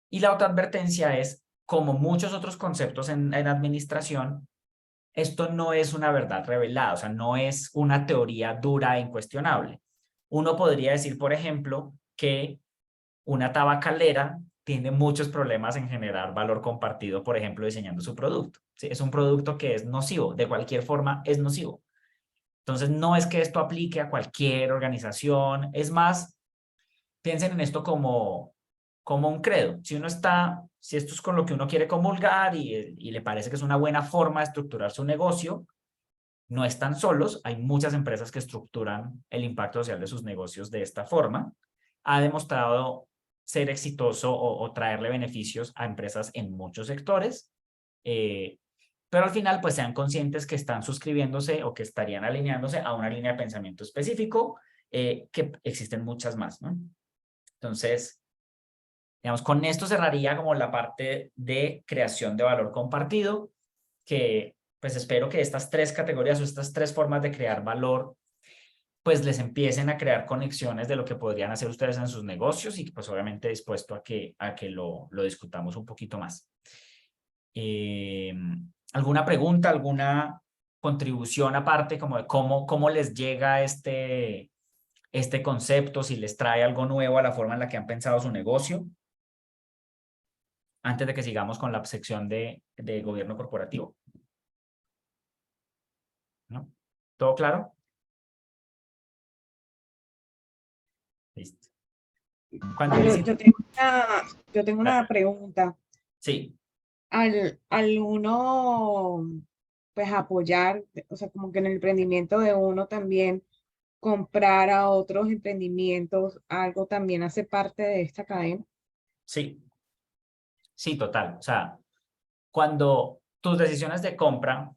Y la otra advertencia es, como muchos otros conceptos en administración, esto no es una verdad revelada, o sea, no es una teoría dura e incuestionable. Uno podría decir, por ejemplo, que una tabacalera tiene muchos problemas en generar valor compartido, por ejemplo, diseñando su producto. ¿Sí? Es un producto que es nocivo, de cualquier forma es nocivo. Entonces, no es que esto aplique a cualquier organización, es más, piensen en esto como un credo. Si esto es con lo que uno quiere comulgar y le parece que es una buena forma de estructurar su negocio, no están solos, hay muchas empresas que estructuran el impacto social de sus negocios de esta forma. Ha demostrado ser exitoso o traerle beneficios a empresas en muchos sectores, pero al final pues sean conscientes que están suscribiéndose o que estarían alineándose a una línea de pensamiento específico, que existen muchas más, ¿no? Entonces, digamos, con esto cerraría como la parte de creación de valor compartido, que pues espero que estas tres categorías o estas tres formas de crear valor pues les empiecen a crear conexiones de lo que podrían hacer ustedes en sus negocios y pues obviamente dispuesto a que lo discutamos un poquito más. ¿Alguna pregunta, alguna contribución aparte como de cómo les llega este concepto, si les trae algo nuevo a la forma en la que han pensado su negocio? Antes de que sigamos con la sección de gobierno corporativo. ¿No? ¿Todo claro? Listo. Cuando Pero visite- yo tengo una pregunta. Sí. Al uno, pues apoyar, o sea, como que en el emprendimiento de uno también comprar a otros emprendimientos, algo también hace parte de esta cadena. Sí, sí, total. O sea, cuando tus decisiones de compra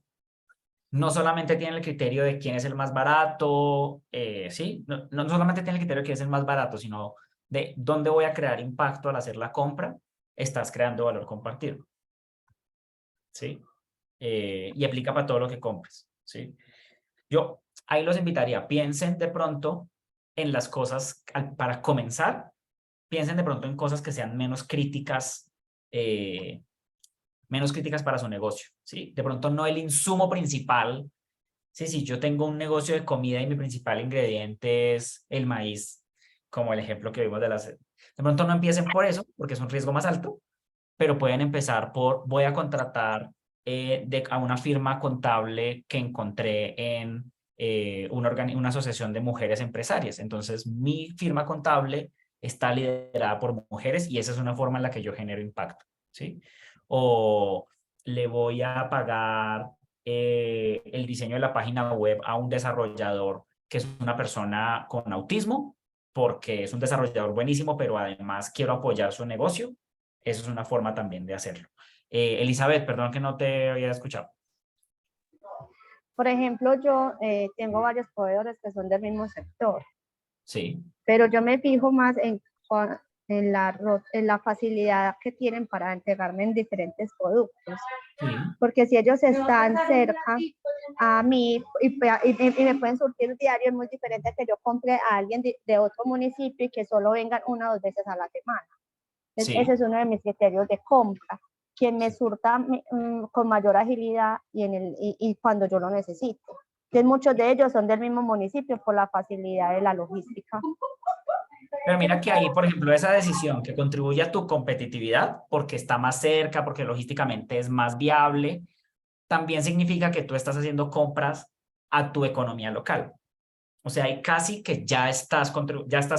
no solamente tienen el criterio de quién es el más barato, sí, no solamente tienen el criterio de quién es el más barato, sino de dónde voy a crear impacto al hacer la compra, estás creando valor compartido. ¿Sí? Y aplica para todo lo que compres, ¿sí? Yo ahí los invitaría, piensen de pronto en las cosas, para comenzar, piensen de pronto en cosas que sean menos críticas para su negocio, ¿sí? De pronto no el insumo principal. Sí, sí, yo tengo un negocio de comida y mi principal ingrediente es el maíz, como el ejemplo que vimos de las... De pronto no empiecen por eso, porque es un riesgo más alto, pero pueden empezar por, voy a contratar a una firma contable que encontré en una asociación de mujeres empresarias. Entonces, mi firma contable está liderada por mujeres y esa es una forma en la que yo genero impacto, ¿sí? O le voy a pagar el diseño de la página web a un desarrollador que es una persona con autismo, porque es un desarrollador buenísimo, pero además quiero apoyar su negocio. Eso es una forma también de hacerlo. Elizabeth, perdón que no te había escuchado. Por ejemplo, yo tengo varios proveedores que son del mismo sector, Sí. pero yo me fijo más en la facilidad que tienen para entregarme en diferentes productos. Sí. Porque si ellos están cerca a mí y me pueden surtir diario, es muy diferente que yo compre a alguien de otro municipio y que solo vengan 1 o 2 veces a la semana. Sí. Ese es uno de mis criterios de compra, quien me surta con mayor agilidad y cuando yo lo necesito. Entonces, muchos de ellos son del mismo municipio por la facilidad de la logística. Pero mira que ahí, por ejemplo, esa decisión que contribuye a tu competitividad, porque está más cerca, porque logísticamente es más viable, también significa que tú estás haciendo compras a tu economía local. O sea, ahí casi que ya estás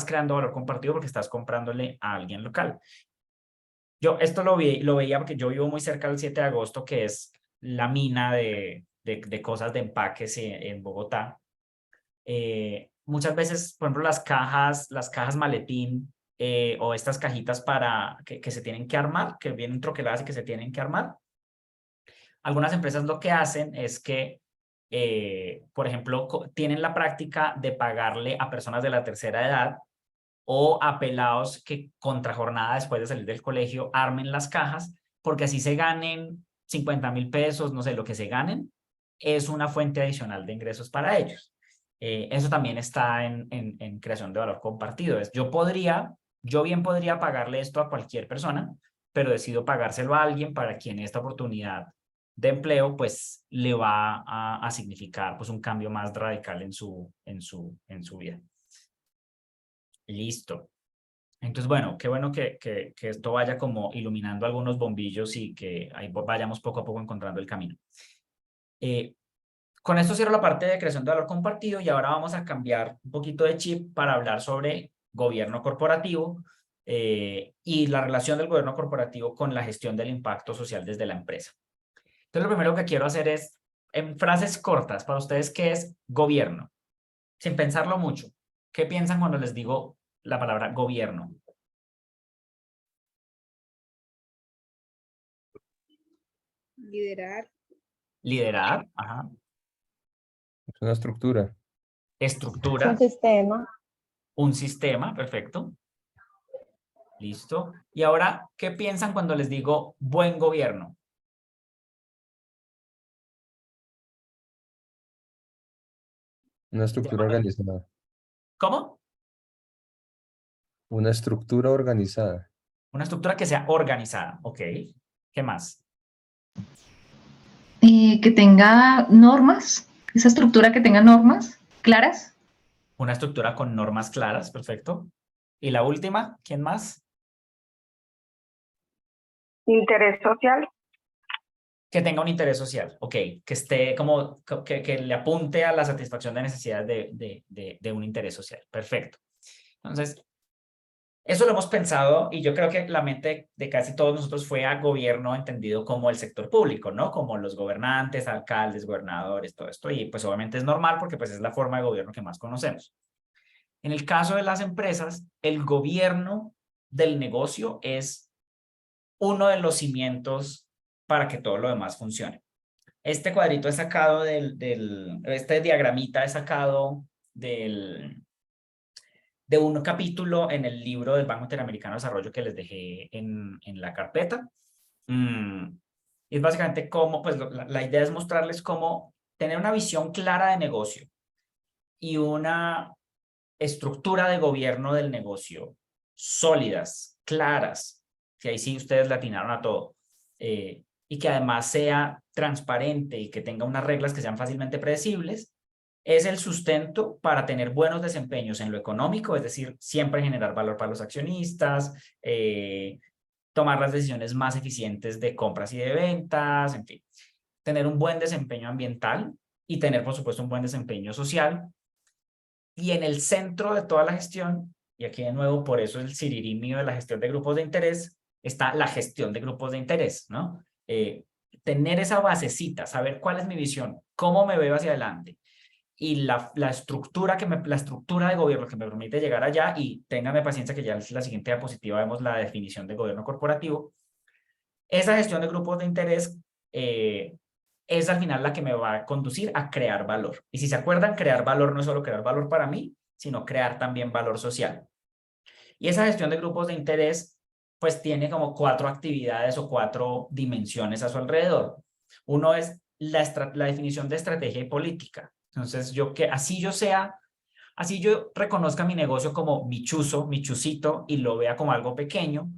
creando valor compartido porque estás comprándole a alguien local. Yo esto lo veía porque yo vivo muy cerca del 7 de agosto, que es la mina de cosas de empaques en Bogotá. Muchas veces, por ejemplo, las cajas maletín o estas cajitas que se tienen que armar, que vienen troqueladas y que se tienen que armar. Algunas empresas lo que hacen es que, por ejemplo, tienen la práctica de pagarle a personas de la tercera edad o a pelados que contra jornada después de salir del colegio armen las cajas, porque así se ganen 50.000 pesos, no sé, lo que se ganen, es una fuente adicional de ingresos para ellos. Eso también está en creación de valor compartido. Yo bien podría pagarle esto a cualquier persona, pero decido pagárselo a alguien para quien esta oportunidad de empleo pues le va a significar pues un cambio más radical en su vida. Listo. Entonces, bueno, qué bueno que esto vaya como iluminando algunos bombillos y que ahí vayamos poco a poco encontrando el camino. Con esto cierro la parte de creación de valor compartido y ahora vamos a cambiar un poquito de chip para hablar sobre gobierno corporativo y la relación del gobierno corporativo con la gestión del impacto social desde la empresa. Entonces, lo primero que quiero hacer es, en frases cortas, para ustedes, ¿qué es gobierno? Sin pensarlo mucho. ¿Qué piensan cuando les digo la palabra gobierno? Liderar. Liderar, ajá. Es una estructura. Es Estructura, un sistema. un sistema, perfecto. Listo. Y ahora, ¿qué piensan cuando les digo buen gobierno? Una estructura organizada. ¿Cómo? Una estructura organizada. Una estructura que sea organizada, ok. ¿Qué más? Que tenga normas, esa estructura que tenga normas claras. Una estructura con normas claras, perfecto. Y la última, ¿quién más? Interés social. Que tenga un interés social, ok. Que esté como, que le apunte a la satisfacción de necesidades de un interés social, perfecto. Entonces, Eso lo hemos pensado y yo creo que la mente de casi todos nosotros fue a gobierno entendido como el sector público, ¿no? Como los gobernantes, alcaldes, gobernadores, todo esto. Y pues obviamente es normal porque pues es la forma de gobierno que más conocemos. En el caso de las empresas, el gobierno del negocio es uno de los cimientos para que todo lo demás funcione. Este cuadrito es sacado este diagramita es sacado de un capítulo en el libro del Banco Interamericano de Desarrollo que les dejé en la carpeta. Es básicamente cómo, pues la idea es mostrarles cómo tener una visión clara de negocio y una estructura de gobierno del negocio sólidas, claras, que ahí sí ustedes le atinaron a todo, y que además sea transparente y que tenga unas reglas que sean fácilmente predecibles, es el sustento para tener buenos desempeños en lo económico, es decir, siempre generar valor para los accionistas, tomar las decisiones más eficientes de compras y de ventas, en fin, tener un buen desempeño ambiental y tener, por supuesto, un buen desempeño social. Y en el centro de toda la gestión, y aquí de nuevo por eso el siririmio de la gestión de grupos de interés, está la gestión de grupos de interés, ¿no? Tener esa basecita, saber cuál es mi visión, cómo me veo hacia adelante, y la estructura de gobierno que me permite llegar allá, y ténganme paciencia que ya en la siguiente diapositiva vemos la definición de gobierno corporativo. Esa gestión de grupos de interés es al final la que me va a conducir a crear valor. Y si se acuerdan, crear valor no es solo crear valor para mí, sino crear también valor social. Y esa gestión de grupos de interés, pues tiene como 4 actividades o 4 dimensiones a su alrededor. Uno es la definición de estrategia y política. Entonces, así yo reconozca mi negocio como mi chuzo, mi chusito, y lo vea como algo pequeño,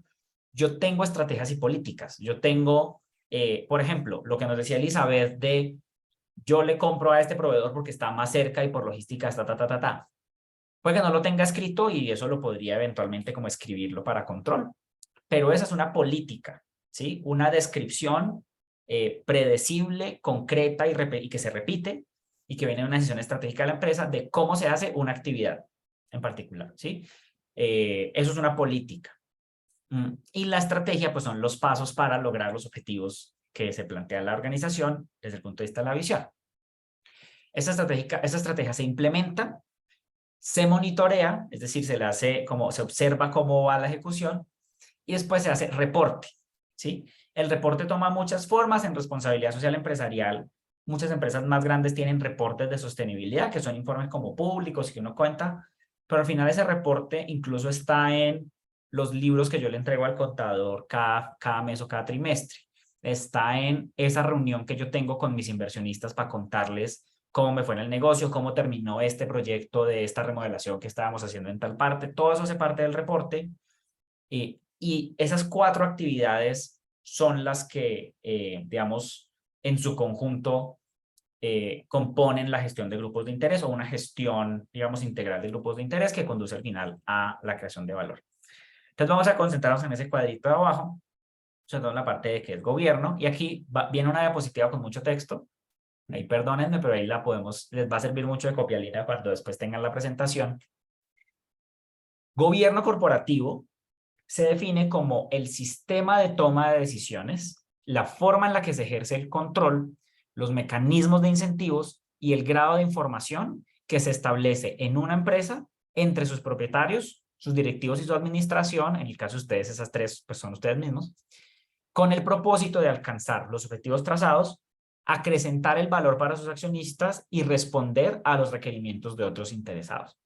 yo tengo estrategias y políticas. Yo tengo, por ejemplo, lo que nos decía Elizabeth de yo le compro a este proveedor porque está más cerca y por logística está. Puede que no lo tenga escrito y eso lo podría eventualmente como escribirlo para control. Pero esa es una política, ¿sí? Una descripción predecible, concreta y que se repite y que viene de una decisión estratégica de la empresa de cómo se hace una actividad en particular, ¿sí? Eso es una política. Y la estrategia, pues son los pasos para lograr los objetivos que se plantea la organización desde el punto de vista de la visión. Esa estrategia se implementa, se monitorea, es decir, se observa cómo va la ejecución y después se hace reporte, ¿sí? El reporte toma muchas formas. En responsabilidad social empresarial, muchas empresas más grandes tienen reportes de sostenibilidad, que son informes como públicos y que uno cuenta, pero al final ese reporte incluso está en los libros que yo le entrego al contador cada mes o cada trimestre. Está en esa reunión que yo tengo con mis inversionistas para contarles cómo me fue en el negocio, cómo terminó este proyecto de esta remodelación que estábamos haciendo en tal parte. Todo eso hace parte del reporte. Y esas 4 actividades son las que, digamos, en su conjunto componen la gestión de grupos de interés, o una gestión, digamos, integral de grupos de interés que conduce al final a la creación de valor. Entonces vamos a concentrarnos en ese cuadrito de abajo, sobre todo en la parte de que es gobierno, y aquí viene una diapositiva con mucho texto. Ahí perdónenme, pero ahí les va a servir mucho de copialina cuando después tengan la presentación. Gobierno corporativo se define como el sistema de toma de decisiones, la forma en la que se ejerce el control, los mecanismos de incentivos y el grado de información que se establece en una empresa entre sus propietarios, sus directivos y su administración. En el caso de ustedes, esas 3 pues son ustedes mismos, con el propósito de alcanzar los objetivos trazados, acrecentar el valor para sus accionistas y responder a los requerimientos de otros interesados.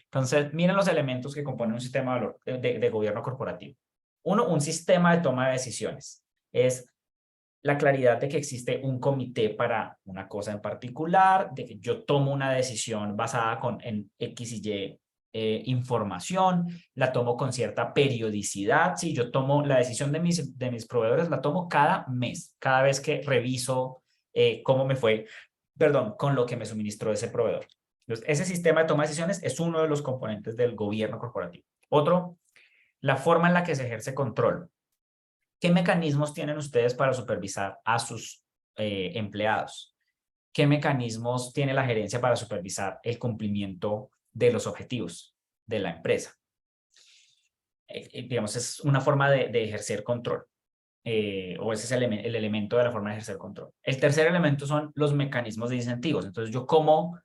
Entonces, miren los elementos que componen un sistema de gobierno corporativo. Uno, un sistema de toma de decisiones. Es la claridad de que existe un comité para una cosa en particular, de que yo tomo una decisión basada en X y Y información, la tomo con cierta periodicidad. Sí, yo tomo la decisión de mis proveedores, la tomo cada mes, cada vez que reviso cómo me fue, con lo que me suministró ese proveedor. Entonces, ese sistema de toma de decisiones es uno de los componentes del gobierno corporativo. Otro, la forma en la que se ejerce control. ¿Qué mecanismos tienen ustedes para supervisar a sus empleados? ¿Qué mecanismos tiene la gerencia para supervisar el cumplimiento de los objetivos de la empresa? digamos, es una forma de ejercer control. O ese es el elemento de la forma de ejercer control. El tercer elemento son los mecanismos de incentivos. Entonces, yo cómo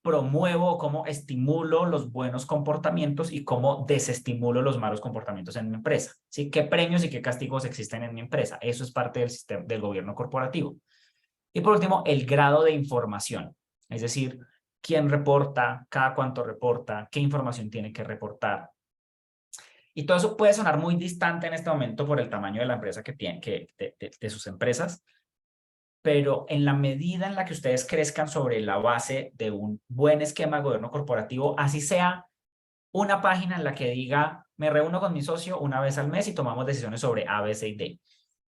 promuevo, cómo estimulo los buenos comportamientos y cómo desestimulo los malos comportamientos en mi empresa. ¿Sí? ¿Qué premios y qué castigos existen en mi empresa? Eso es parte del sistema del gobierno corporativo. Y por último, el grado de información. Es decir, quién reporta, cada cuánto reporta, qué información tiene que reportar. Y todo eso puede sonar muy distante en este momento por el tamaño de la empresa que tienen, de sus empresas, pero en la medida en la que ustedes crezcan sobre la base de un buen esquema de gobierno corporativo, así sea una página en la que diga, me reúno con mi socio una vez al mes y tomamos decisiones sobre A, B, C y D.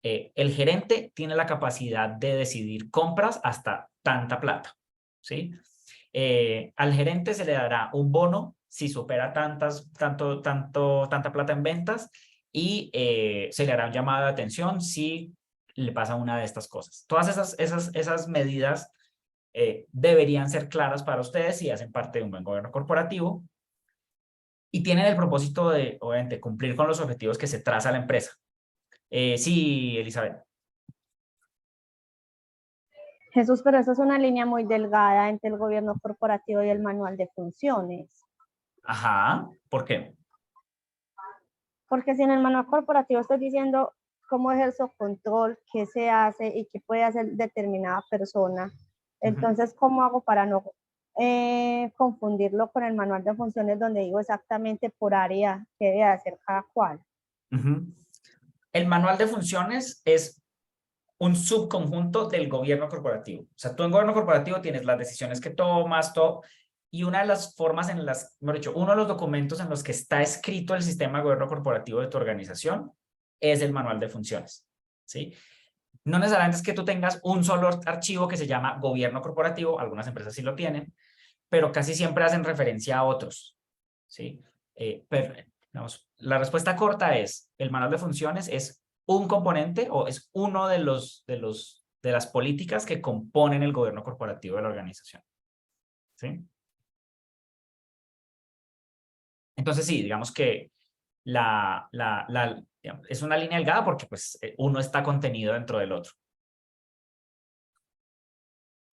El gerente tiene la capacidad de decidir compras hasta tanta plata, ¿sí? Al gerente se le dará un bono si supera tanta plata en ventas y se le hará un llamado de atención si le pasa una de estas cosas. Todas esas medidas deberían ser claras para ustedes si hacen parte de un buen gobierno corporativo y tienen el propósito de, obviamente, cumplir con los objetivos que se traza la empresa. Sí, Elizabeth. Jesús, pero eso es una línea muy delgada entre el gobierno corporativo y el manual de funciones. Ajá, ¿por qué? Porque si en el manual corporativo estoy diciendo cómo ejerzo control, qué se hace y qué puede hacer determinada persona, entonces, ¿cómo hago para no confundirlo con el manual de funciones donde digo exactamente por área qué debe hacer cada cual? El manual de funciones es un subconjunto del gobierno corporativo. O sea, tú en gobierno corporativo tienes las decisiones que tomas, todo, y una de las formas en las, mejor dicho, uno de los documentos en los que está escrito el sistema de gobierno corporativo de tu organización es el manual de funciones, ¿sí? No necesariamente es que tú tengas un solo archivo que se llama gobierno corporativo, algunas empresas sí lo tienen, pero casi siempre hacen referencia a otros, ¿sí? Pero, digamos, la respuesta corta es, el manual de funciones es un componente o es uno de las políticas que componen el gobierno corporativo de la organización, ¿sí? Entonces sí, digamos que digamos, es una línea delgada porque pues uno está contenido dentro del otro.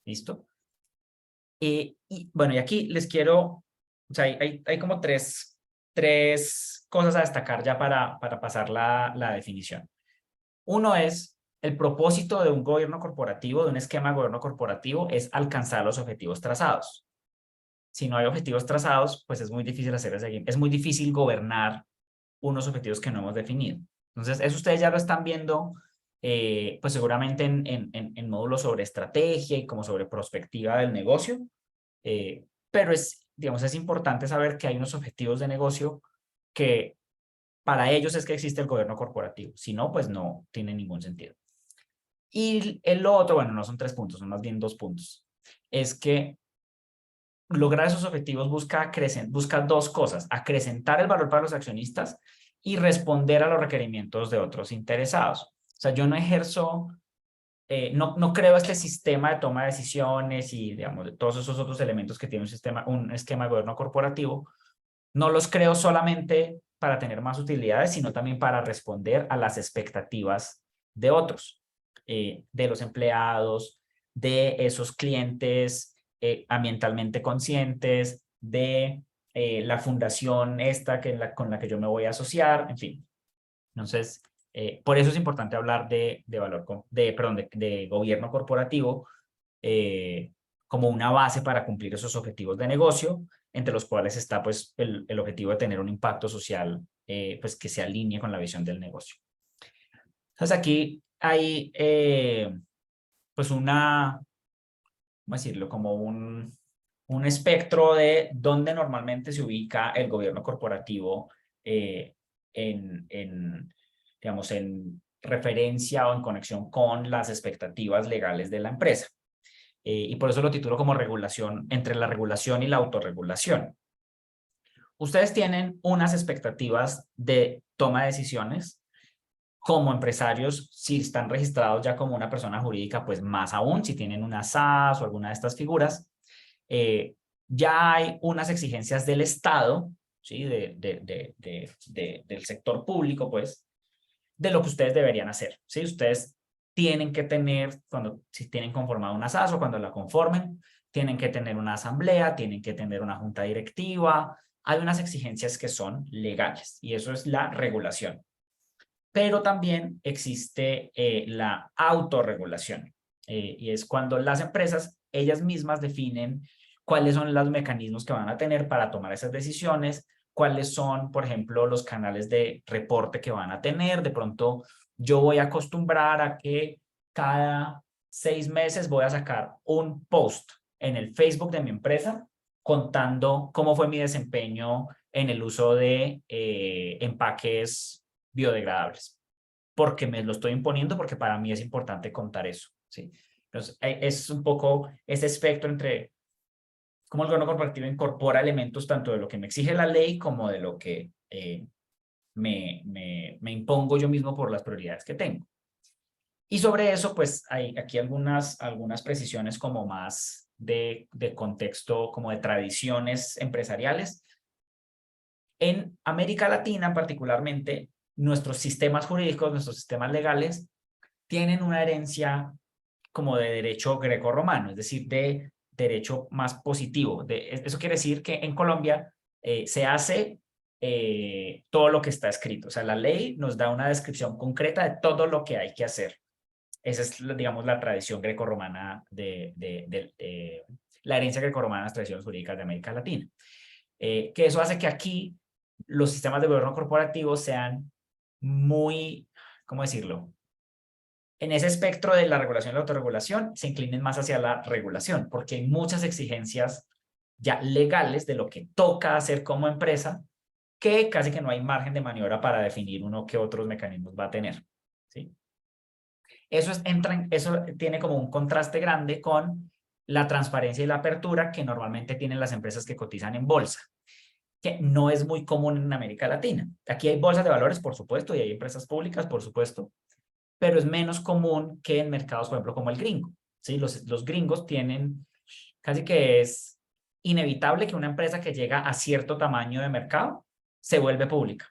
¿Listo? Y bueno, y aquí les quiero, o sea, hay como tres cosas a destacar ya para pasar la definición. Uno es, el propósito de un gobierno corporativo, de un esquema de gobierno corporativo, es alcanzar los objetivos trazados. Si no hay objetivos trazados, pues es muy difícil hacer ese seguimiento. Es muy difícil gobernar unos objetivos que no hemos definido. Entonces, eso ustedes ya lo están viendo, pues seguramente en módulos sobre estrategia y como sobre prospectiva del negocio. Pero digamos, es importante saber que hay unos objetivos de negocio que para ellos es que existe el gobierno corporativo. Si no, pues no tiene ningún sentido. Y el otro, bueno, no son 3 puntos, son más bien 2 puntos. Es que lograr esos objetivos busca 2 cosas: acrecentar el valor para los accionistas y responder a los requerimientos de otros interesados. O sea, yo no ejerzo, no creo este sistema de toma de decisiones y, digamos, de todos esos otros elementos que tiene un esquema de gobierno corporativo, no los creo solamente para tener más utilidades, sino también para responder a las expectativas de otros, de los empleados, de esos clientes ambientalmente conscientes, de la fundación con la que yo me voy a asociar, en fin. Entonces, por eso es importante hablar de gobierno corporativo como una base para cumplir esos objetivos de negocio, entre los cuales está pues el objetivo de tener un impacto social pues que se alinee con la visión del negocio. Entonces aquí hay pues ¿cómo decirlo? Como un espectro de dónde normalmente se ubica el gobierno corporativo digamos, en referencia o en conexión con las expectativas legales de la empresa. Y por eso lo titulo como regulación, entre la regulación y la autorregulación. Ustedes tienen unas expectativas de toma de decisiones como empresarios. Si están registrados ya como una persona jurídica, pues más aún, si tienen una SAS o alguna de estas figuras, ya hay unas exigencias del Estado ¿sí? Del sector público, pues, de lo que ustedes deberían hacer, ¿sí? Ustedes tienen que tener, si tienen conformada una SAS o cuando la conformen, tienen que tener una asamblea, tienen que tener una junta directiva. Hay unas exigencias que son legales y eso es la regulación. Pero también existe la autorregulación y es cuando las empresas ellas mismas definen cuáles son los mecanismos que van a tener para tomar esas decisiones, cuáles son, por ejemplo, los canales de reporte que van a tener. De pronto yo voy a acostumbrar a que cada 6 meses voy a sacar un post en el Facebook de mi empresa contando cómo fue mi desempeño en el uso de empaques biodegradables, porque me lo estoy imponiendo, porque para mí es importante contar eso, ¿sí? Entonces, es un poco ese espectro entre cómo el gobierno corporativo incorpora elementos tanto de lo que me exige la ley como de lo que me impongo yo mismo por las prioridades que tengo. Y sobre eso, pues, hay aquí algunas precisiones como más de contexto, como de tradiciones empresariales. En América Latina, particularmente, nuestros sistemas jurídicos, nuestros sistemas legales, tienen una herencia como de derecho grecorromano, es decir, de derecho más positivo. Eso quiere decir que en Colombia se hace todo lo que está escrito. O sea, la ley nos da una descripción concreta de todo lo que hay que hacer. Esa es, digamos, la tradición grecorromana la herencia grecorromana de las tradiciones jurídicas de América Latina. Que eso hace que aquí los sistemas de gobierno corporativo sean muy, ¿cómo decirlo? En ese espectro de la regulación y la autorregulación se inclinen más hacia la regulación, porque hay muchas exigencias ya legales de lo que toca hacer como empresa, que casi que no hay margen de maniobra para definir uno qué otros mecanismos va a tener, ¿sí? Eso tiene como un contraste grande con la transparencia y la apertura que normalmente tienen las empresas que cotizan en bolsa, que no es muy común en América Latina. Aquí hay bolsas de valores, por supuesto, y hay empresas públicas, por supuesto, pero es menos común que en mercados, por ejemplo, como el gringo, ¿sí? Los gringos tienen, casi que es inevitable que una empresa que llega a cierto tamaño de mercado se vuelve pública.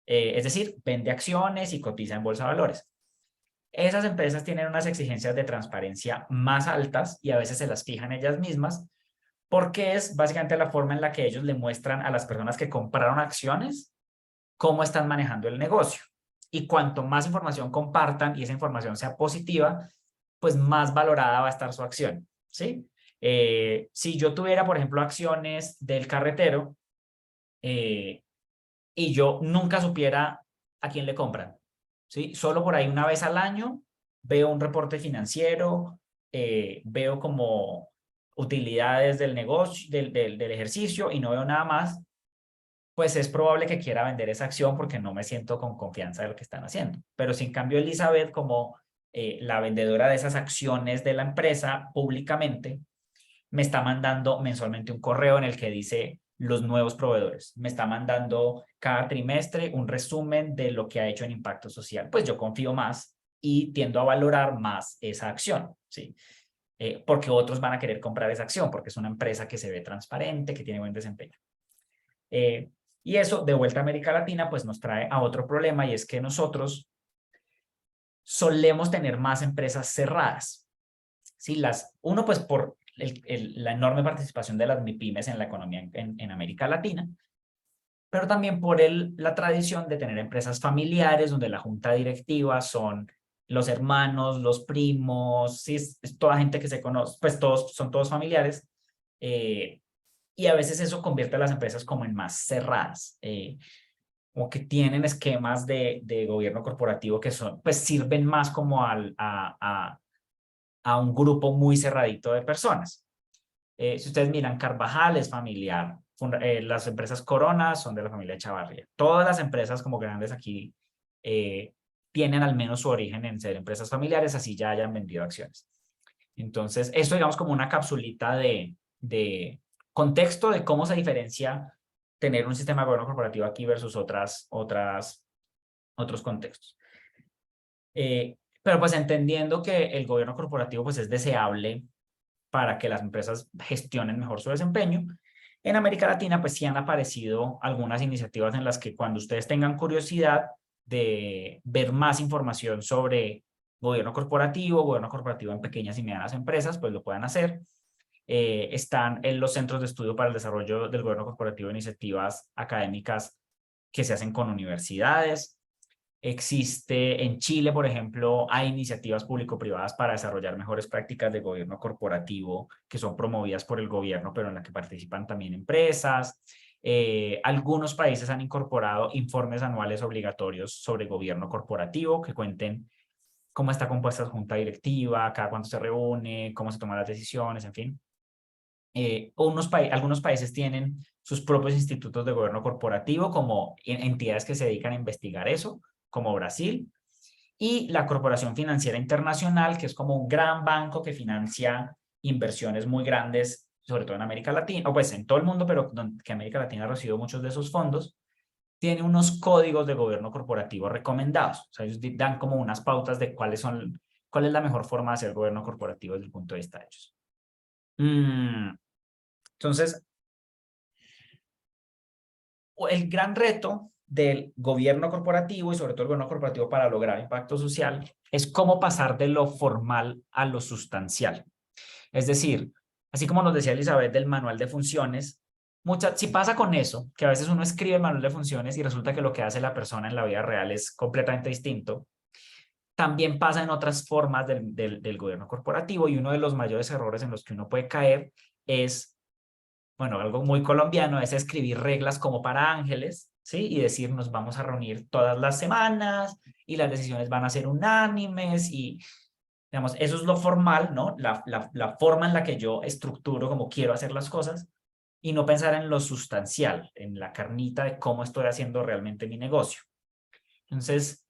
Es decir, vende acciones y cotiza en bolsa de valores. Esas empresas tienen unas exigencias de transparencia más altas y a veces se las fijan ellas mismas, porque es básicamente la forma en la que ellos le muestran a las personas que compraron acciones cómo están manejando el negocio. Y cuanto más información compartan y esa información sea positiva, pues más valorada va a estar su acción, ¿sí? Si yo tuviera, por ejemplo, acciones del carretero y yo nunca supiera a quién le compran, ¿sí? Solo por ahí una vez al año veo un reporte financiero, veo como utilidades del negocio, del ejercicio y no veo nada más, pues es probable que quiera vender esa acción porque no me siento con confianza de lo que están haciendo. Pero si en cambio Elizabeth, como la vendedora de esas acciones de la empresa públicamente, me está mandando mensualmente un correo en el que dice los nuevos proveedores, me está mandando cada trimestre un resumen de lo que ha hecho en impacto social, pues yo confío más y tiendo a valorar más esa acción, ¿sí? Porque otros van a querer comprar esa acción, porque es una empresa que se ve transparente, que tiene buen desempeño. Y eso, de vuelta a América Latina, pues nos trae a otro problema, y es que nosotros solemos tener más empresas cerradas. ¿Sí? Uno, pues por la enorme participación de las MIPYMES en la economía en América Latina, pero también por la tradición de tener empresas familiares donde la junta directiva son los hermanos, los primos, ¿sí? Es toda gente que se conoce, pues son todos familiares, y a veces eso convierte a las empresas como en más cerradas, como que tienen esquemas de gobierno corporativo que pues sirven más como a un grupo muy cerradito de personas. Si ustedes miran, Carvajal es familiar, las empresas Corona son de la familia Chavarría. Todas las empresas como grandes aquí tienen al menos su origen en ser empresas familiares, así ya hayan vendido acciones. Entonces, esto digamos como una capsulita de contexto de cómo se diferencia tener un sistema de gobierno corporativo aquí versus otros contextos. Pero pues entendiendo que el gobierno corporativo pues es deseable para que las empresas gestionen mejor su desempeño, En América Latina, pues sí han aparecido algunas iniciativas en las que cuando ustedes tengan curiosidad de ver más información sobre gobierno corporativo en pequeñas y medianas empresas, pues lo puedan hacer. Están en los centros de estudio para el desarrollo del gobierno corporativo, iniciativas académicas que se hacen con universidades. Existe en Chile, por ejemplo, hay iniciativas público-privadas para desarrollar mejores prácticas de gobierno corporativo que son promovidas por el gobierno, pero en la que participan también empresas. Algunos países han incorporado informes anuales obligatorios sobre gobierno corporativo que cuenten cómo está compuesta la junta directiva, cada cuánto se reúne, cómo se toman las decisiones, en fin. Algunos países tienen sus propios institutos de gobierno corporativo como entidades que se dedican a investigar eso, como Brasil, y la Corporación Financiera Internacional, que es como un gran banco que financia inversiones muy grandes, sobre todo en América Latina, o pues en todo el mundo, pero que América Latina ha recibido muchos de esos fondos, tiene unos códigos de gobierno corporativo recomendados. O sea, ellos dan como unas pautas de cuál es la mejor forma de hacer gobierno corporativo desde el punto de vista de ellos. Entonces, el gran reto del gobierno corporativo y sobre todo el gobierno corporativo para lograr impacto social es cómo pasar de lo formal a lo sustancial. Es decir, así como nos decía Elizabeth del manual de funciones, si pasa con eso, que a veces uno escribe el manual de funciones y resulta que lo que hace la persona en la vida real es completamente distinto, también pasa en otras formas del gobierno corporativo, y uno de los mayores errores en los que uno puede caer es, bueno, algo muy colombiano, es escribir reglas como para ángeles, ¿sí? Y decir, nos vamos a reunir todas las semanas y las decisiones van a ser unánimes y, digamos, eso es lo formal, ¿no? La forma en la que yo estructuro como quiero hacer las cosas, y no pensar en lo sustancial, en la carnita de cómo estoy haciendo realmente mi negocio. Entonces,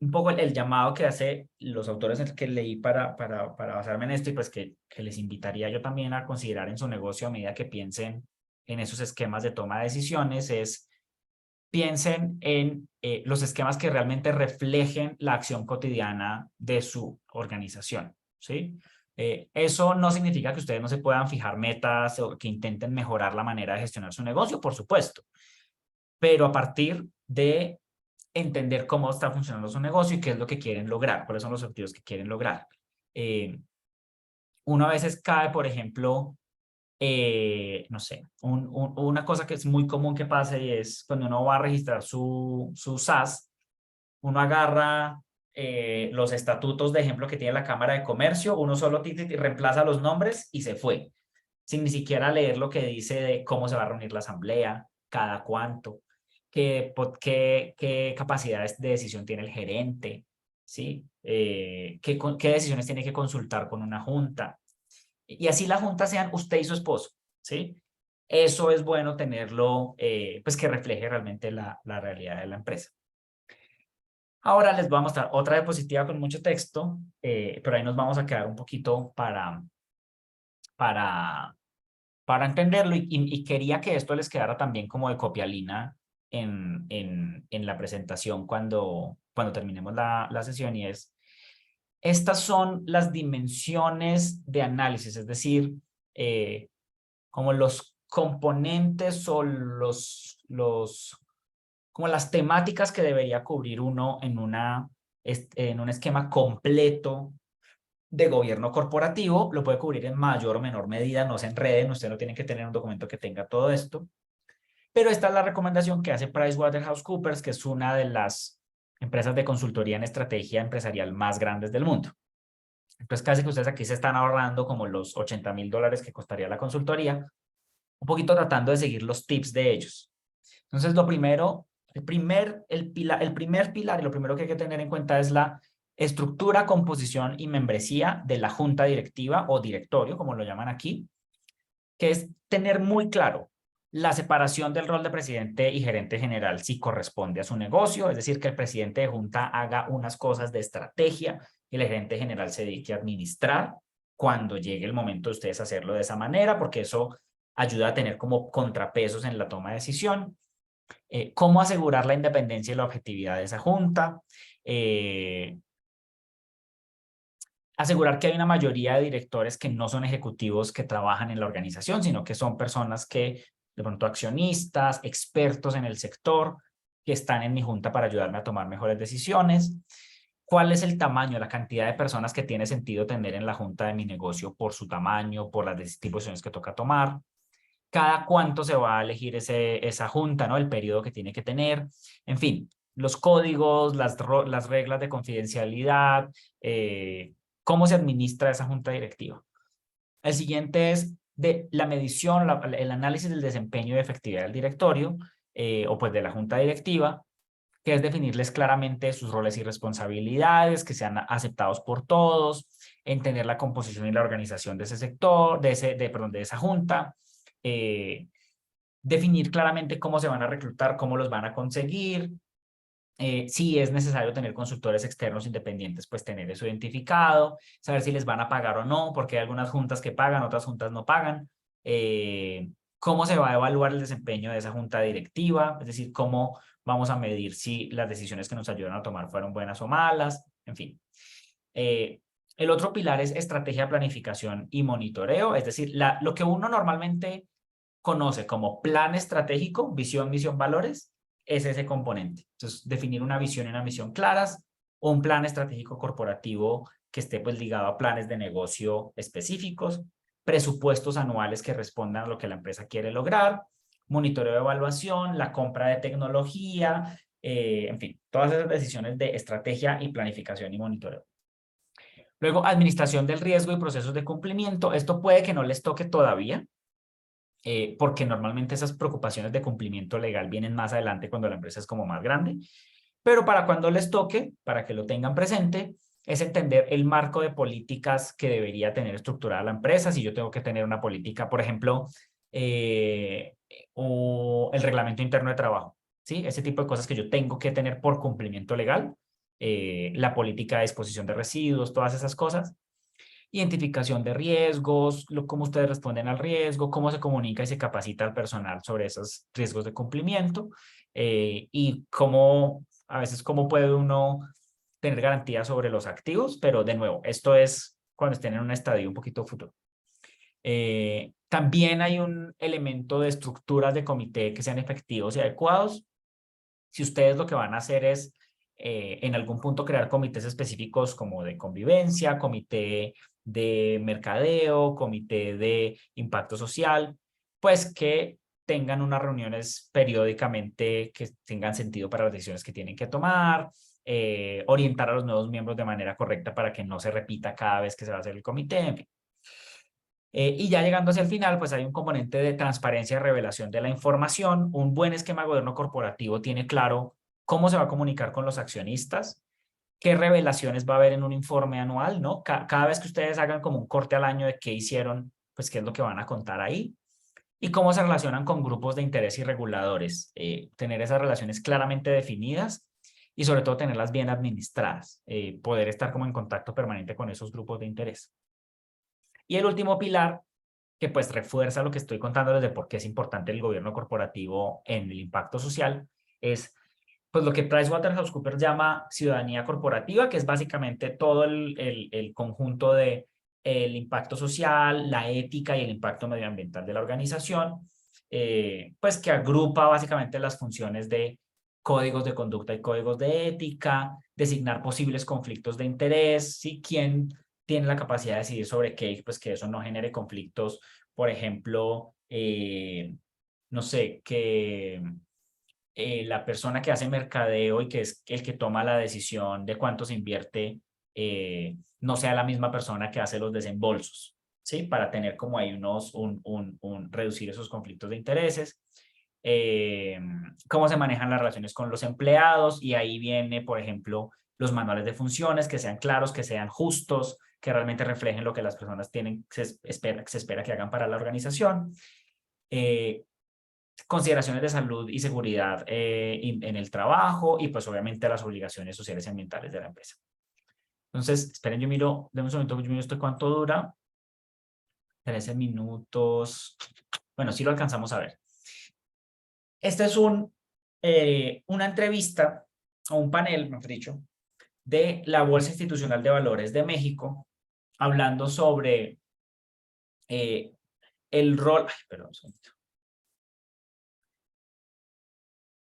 un poco el llamado que hace los autores que leí para basarme en esto, y pues que les invitaría yo también a considerar en su negocio a medida que piensen en esos esquemas de toma de decisiones, es piensen en los esquemas que realmente reflejen la acción cotidiana de su organización, ¿sí? Eso no significa que ustedes no se puedan fijar metas o que intenten mejorar la manera de gestionar su negocio, por supuesto, pero a partir de entender cómo está funcionando su negocio y qué es lo que quieren lograr, cuáles son los objetivos que quieren lograr. Uno a veces cae, por ejemplo, no sé, una cosa que es muy común que pase, y es cuando uno va a registrar su SAS, uno agarra los estatutos, de ejemplo, que tiene la Cámara de Comercio, uno solo reemplaza los nombres y se fue, sin ni siquiera leer lo que dice de cómo se va a reunir la asamblea, cada cuánto, qué capacidades de decisión tiene el gerente, ¿sí? Qué decisiones tiene que consultar con una junta. Y así la junta sean usted y su esposo, ¿sí? Eso es bueno tenerlo, pues que refleje realmente la realidad de la empresa. Ahora les voy a mostrar otra diapositiva con mucho texto, pero ahí nos vamos a quedar un poquito para entenderlo, y quería que esto les quedara también como de copialina en la presentación cuando terminemos la sesión, y es: estas son las dimensiones de análisis, es decir, como los componentes o como las temáticas que debería cubrir uno en un esquema completo de gobierno corporativo. Lo puede cubrir en mayor o menor medida, no se enreden, usted no tiene que tener un documento que tenga todo esto. Pero esta es la recomendación que hace PricewaterhouseCoopers, que es una de las empresas de consultoría en estrategia empresarial más grandes del mundo. Entonces, casi que ustedes aquí se están ahorrando como los $80,000 que costaría la consultoría, un poquito tratando de seguir los tips de ellos. Entonces, lo primero, el primer pilar y lo primero que hay que tener en cuenta es la estructura, composición y membresía de la junta directiva o directorio, como lo llaman aquí, que es tener muy claro la separación del rol de presidente y gerente general si corresponde a su negocio, es decir, que el presidente de junta haga unas cosas de estrategia y el gerente general se dedique a administrar cuando llegue el momento de ustedes hacerlo de esa manera, porque eso ayuda a tener como contrapesos en la toma de decisión. Cómo asegurar la independencia y la objetividad de esa junta. asegurar que hay una mayoría de directores que no son ejecutivos que trabajan en la organización, sino que son personas que, de pronto, accionistas, expertos en el sector, que están en mi junta para ayudarme a tomar mejores decisiones. ¿Cuál es el tamaño, la cantidad de personas que tiene sentido tener en la junta de mi negocio por su tamaño, por las decisiones que toca tomar? ¿Cada cuánto se va a elegir esa junta, ¿no? El periodo que tiene que tener. En fin, los códigos, las reglas de confidencialidad, cómo se administra esa junta directiva. El siguiente es de la medición, el análisis del desempeño y efectividad del directorio, o pues de la junta directiva, que es definirles claramente sus roles y responsabilidades, que sean aceptados por todos, entender la composición y la organización de ese sector, de esa junta, definir claramente cómo se van a reclutar, cómo los van a conseguir, si es necesario tener consultores externos independientes, pues tener eso identificado, saber si les van a pagar o no, porque hay algunas juntas que pagan, otras juntas no pagan, cómo se va a evaluar el desempeño de esa junta directiva, es decir, cómo vamos a medir si las decisiones que nos ayudan a tomar fueron buenas o malas, en fin. El otro pilar es estrategia, planificación y monitoreo, es decir, lo que uno normalmente conoce como plan estratégico, visión, misión, valores, es ese componente. Entonces, definir una visión y una misión claras, o un plan estratégico corporativo que esté pues ligado a planes de negocio específicos, presupuestos anuales que respondan a lo que la empresa quiere lograr, monitoreo de evaluación, la compra de tecnología, en fin, todas esas decisiones de estrategia y planificación y monitoreo. Luego, administración del riesgo y procesos de cumplimiento. Esto puede que no les toque todavía, porque normalmente esas preocupaciones de cumplimiento legal vienen más adelante cuando la empresa es como más grande, pero para cuando les toque, para que lo tengan presente, es entender el marco de políticas que debería tener estructurada la empresa. Si yo tengo que tener una política, por ejemplo, o el reglamento interno de trabajo, ¿sí? Ese tipo de cosas que yo tengo que tener por cumplimiento legal, la política de disposición de residuos, todas esas cosas. Identificación de riesgos, cómo ustedes responden al riesgo, cómo se comunica y se capacita al personal sobre esos riesgos de cumplimiento, y cómo, a veces, cómo puede uno tener garantía sobre los activos, pero de nuevo, esto es cuando estén en un estadio un poquito futuro. También hay un elemento de estructuras de comité que sean efectivos y adecuados. Si ustedes lo que van a hacer es en algún punto crear comités específicos como de convivencia, comité de mercadeo, comité de impacto social, pues que tengan unas reuniones periódicamente que tengan sentido para las decisiones que tienen que tomar, orientar a los nuevos miembros de manera correcta para que no se repita cada vez que se va a hacer el comité, en fin. Y ya llegando hacia el final, pues hay un componente de transparencia y revelación de la información. Un buen esquema de gobierno corporativo tiene claro cómo se va a comunicar con los accionistas, qué revelaciones va a haber en un informe anual, ¿no? Cada vez que ustedes hagan como un corte al año de qué hicieron, pues qué es lo que van a contar ahí. Y cómo se relacionan con grupos de interés y reguladores. Tener esas relaciones claramente definidas y sobre todo tenerlas bien administradas. Poder estar como en contacto permanente con esos grupos de interés. Y el último pilar, que pues refuerza lo que estoy contándoles de por qué es importante el gobierno corporativo en el impacto social, es pues lo que PricewaterhouseCoopers llama ciudadanía corporativa, que es básicamente todo el conjunto de el impacto social, la ética y el impacto medioambiental de la organización, pues que agrupa básicamente las funciones de códigos de conducta y códigos de ética, designar posibles conflictos de interés, ¿sí? ¿Quién tiene la capacidad de decidir sobre qué? Pues que eso no genere conflictos, por ejemplo, no sé, que la persona que hace mercadeo y que es el que toma la decisión de cuánto se invierte, no sea la misma persona que hace los desembolsos, ¿sí? Para tener como ahí reducir esos conflictos de intereses. Cómo se manejan las relaciones con los empleados, y ahí viene, por ejemplo, los manuales de funciones, que sean claros, que sean justos, que realmente reflejen lo que las personas tienen, se espera que hagan para la organización. Consideraciones de salud y seguridad en el trabajo, y pues obviamente las obligaciones sociales y ambientales de la empresa. Entonces, esperen, yo miro, denme un segundo, yo miro esto cuánto dura. 13 minutos. Bueno, sí lo alcanzamos a ver. Este es una entrevista, o un panel, mejor dicho, de la Bolsa Institucional de Valores de México, hablando sobre el rol, perdón, un segundito.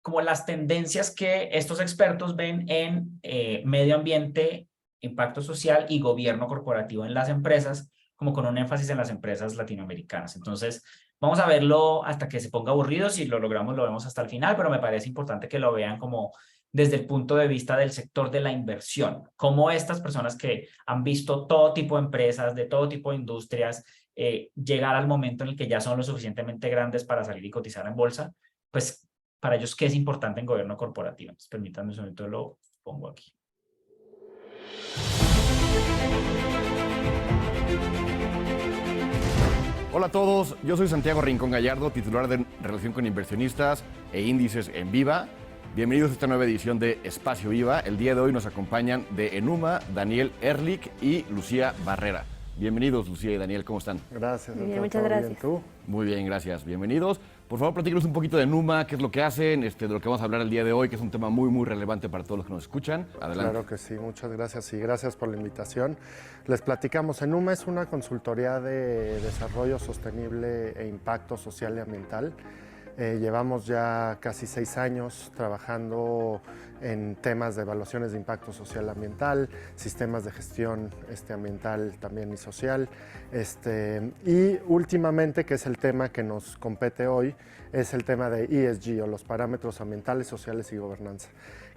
Como las tendencias que estos expertos ven en medio ambiente, impacto social y gobierno corporativo en las empresas, como con un énfasis en las empresas latinoamericanas. Entonces, vamos a verlo hasta que se ponga aburrido. Si lo logramos, lo vemos hasta el final, pero me parece importante que lo vean como desde el punto de vista del sector de la inversión. Cómo estas personas que han visto todo tipo de empresas, de todo tipo de industrias, llegar al momento en el que ya son lo suficientemente grandes para salir y cotizar en bolsa, pues para ellos qué es importante en gobierno corporativo. Entonces, permítanme un momento, lo pongo aquí. Hola a todos, yo soy Santiago Rincón Gallardo, titular de Relación con Inversionistas e Índices en Viva. Bienvenidos a esta nueva edición de Espacio Viva. El día de hoy nos acompañan de Enuma, Daniel Ehrlich y Lucía Barrera. Bienvenidos, Lucía y Daniel, ¿cómo están? Gracias. Bien, muchas gracias. Bien, ¿tú? Muy bien, gracias. Bienvenidos. Por favor, platíquenos un poquito de Enuma, qué es lo que hacen, de lo que vamos a hablar el día de hoy, que es un tema muy relevante para todos los que nos escuchan. Adelante. Claro que sí, muchas gracias y gracias por la invitación. Les platicamos, Enuma es una consultoría de desarrollo sostenible e impacto social y ambiental. Llevamos ya casi 6 años trabajando en temas de evaluaciones de impacto social y ambiental, sistemas de gestión ambiental también y social. Y últimamente, que es el tema que nos compete hoy, es el tema de ESG o los parámetros ambientales, sociales y gobernanza,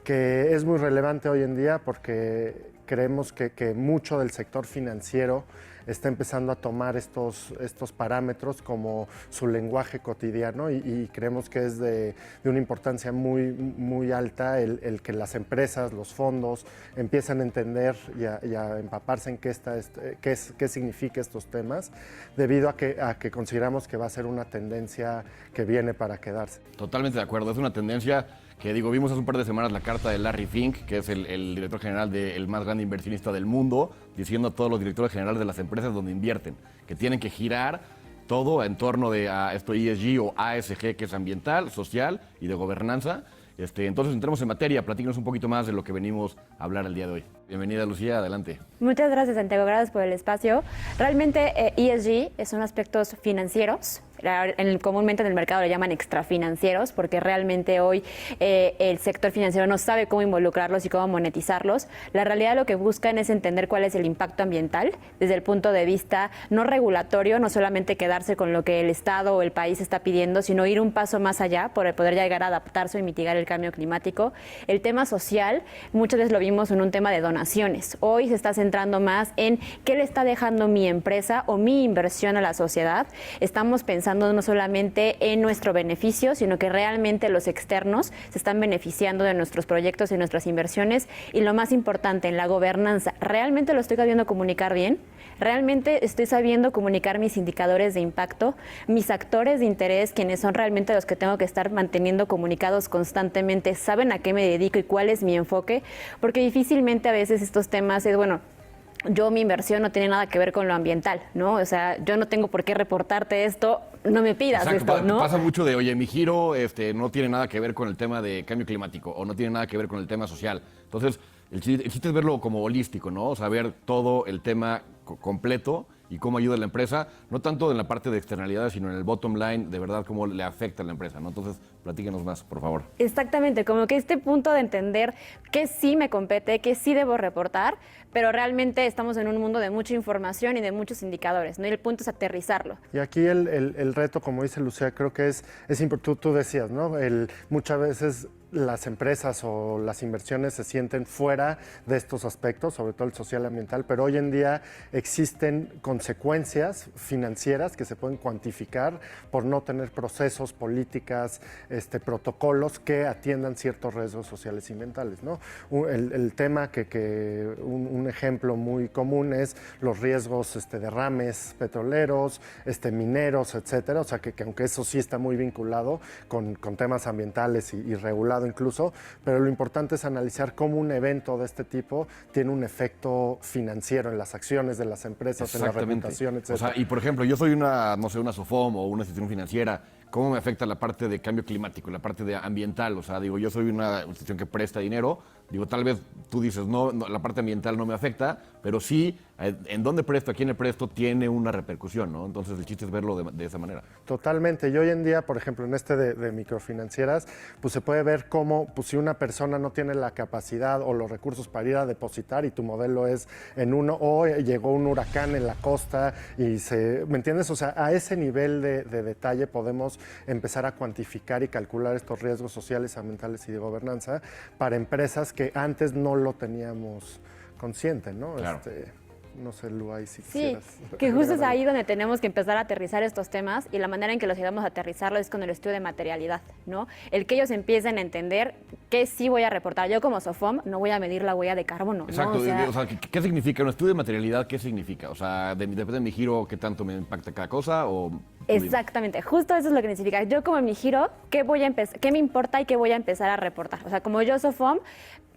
que es muy relevante hoy en día porque creemos que mucho del sector financiero está empezando a tomar estos parámetros como su lenguaje cotidiano y creemos que es de una importancia muy alta el que las empresas, los fondos empiezan a entender y a empaparse en qué significa estos temas, debido a que consideramos que va a ser una tendencia que viene para quedarse. Totalmente de acuerdo, es una tendencia que vimos hace un par de semanas la carta de Larry Fink, que es el director general del más grande inversionista del mundo, diciendo a todos los directores generales de las empresas donde invierten, que tienen que girar todo en torno a esto ESG o ASG, que es ambiental, social y de gobernanza. Entonces entremos en materia, platícanos un poquito más de lo que venimos a hablar el día de hoy. Bienvenida, Lucía, adelante. Muchas gracias, Santiago, gracias por el espacio. Realmente ESG son aspectos financieros. Comúnmente en el mercado le llaman extrafinancieros porque realmente hoy el sector financiero no sabe cómo involucrarlos y cómo monetizarlos. La realidad lo que buscan es entender cuál es el impacto ambiental desde el punto de vista no regulatorio, no solamente quedarse con lo que el Estado o el país está pidiendo, sino ir un paso más allá para poder llegar a adaptarse y mitigar el cambio climático. El tema social, muchas veces lo vimos en un tema de donaciones. Hoy se está centrando más en qué le está dejando mi empresa o mi inversión a la sociedad. Estamos pensando no solamente en nuestro beneficio, sino que realmente los externos se están beneficiando de nuestros proyectos y nuestras inversiones. Y lo más importante, en la gobernanza, ¿realmente lo estoy sabiendo comunicar bien? ¿Realmente estoy sabiendo comunicar mis indicadores de impacto, mis actores de interés, quienes son realmente los que tengo que estar manteniendo comunicados constantemente, saben a qué me dedico y cuál es mi enfoque? Porque difícilmente a veces estos temas es, mi inversión no tiene nada que ver con lo ambiental, ¿no? O sea, yo no tengo por qué reportarte esto, no me pidas Exacto, esto, ¿no? Pasa mucho de, oye, mi giro no tiene nada que ver con el tema de cambio climático o no tiene nada que ver con el tema social. Entonces, el chiste es verlo como holístico, ¿no? O sea, ver todo el tema completo y cómo ayuda a la empresa, no tanto en la parte de externalidades, sino en el bottom line, de verdad, cómo le afecta a la empresa, ¿no? Entonces, platíquenos más, por favor. Exactamente, como que este punto de entender qué sí me compete, qué sí debo reportar, pero realmente estamos en un mundo de mucha información y de muchos indicadores, ¿no? Y el punto es aterrizarlo. Y aquí el reto, como dice Lucía, creo que es importante, tú decías, ¿no? Muchas veces las empresas o las inversiones se sienten fuera de estos aspectos, sobre todo el social y ambiental, pero hoy en día existen consecuencias financieras que se pueden cuantificar por no tener procesos, políticas, protocolos que atiendan ciertos riesgos sociales y ambientales, ¿no? El tema un ejemplo muy común es los riesgos derrames petroleros, mineros, etcétera, o sea que aunque eso sí está muy vinculado con temas ambientales y regulado incluso, pero lo importante es analizar cómo un evento de este tipo tiene un efecto financiero en las acciones de las empresas, en la reputación, etc. O sea, y por ejemplo, yo soy una SOFOM o una institución financiera cómo me afecta la parte de cambio climático, la parte de ambiental. O sea, digo, yo soy una institución que presta dinero. Digo, tal vez tú dices, no, la parte ambiental no me afecta, pero sí, en dónde presto, a quién le presto, tiene una repercusión, ¿no? Entonces, el chiste es verlo de esa manera. Totalmente. Y hoy en día, por ejemplo, en este de microfinancieras, pues se puede ver cómo, pues si una persona no tiene la capacidad o los recursos para ir a depositar y tu modelo es en uno, o llegó un huracán en la costa y ¿me entiendes? O sea, a ese nivel de detalle podemos empezar a cuantificar y calcular estos riesgos sociales, ambientales y de gobernanza para empresas que antes no lo teníamos consciente, ¿no? Claro. No sé, Lu, ahí si Sí, quisieras. que justo es ahí donde tenemos que empezar a aterrizar estos temas y la manera en que los ayudamos a aterrizarlo es con el estudio de materialidad, ¿no? El que ellos empiecen a entender qué sí voy a reportar. Yo como SOFOM no voy a medir la huella de carbono, Exacto. ¿no? O sea, ¿qué significa? ¿Un estudio de materialidad qué significa? O sea, depende de mi giro, ¿qué tanto me impacta cada cosa? Exactamente, justo eso es lo que significa. Yo como en mi giro, ¿qué me importa y qué voy a empezar a reportar? O sea, como yo SOFOM,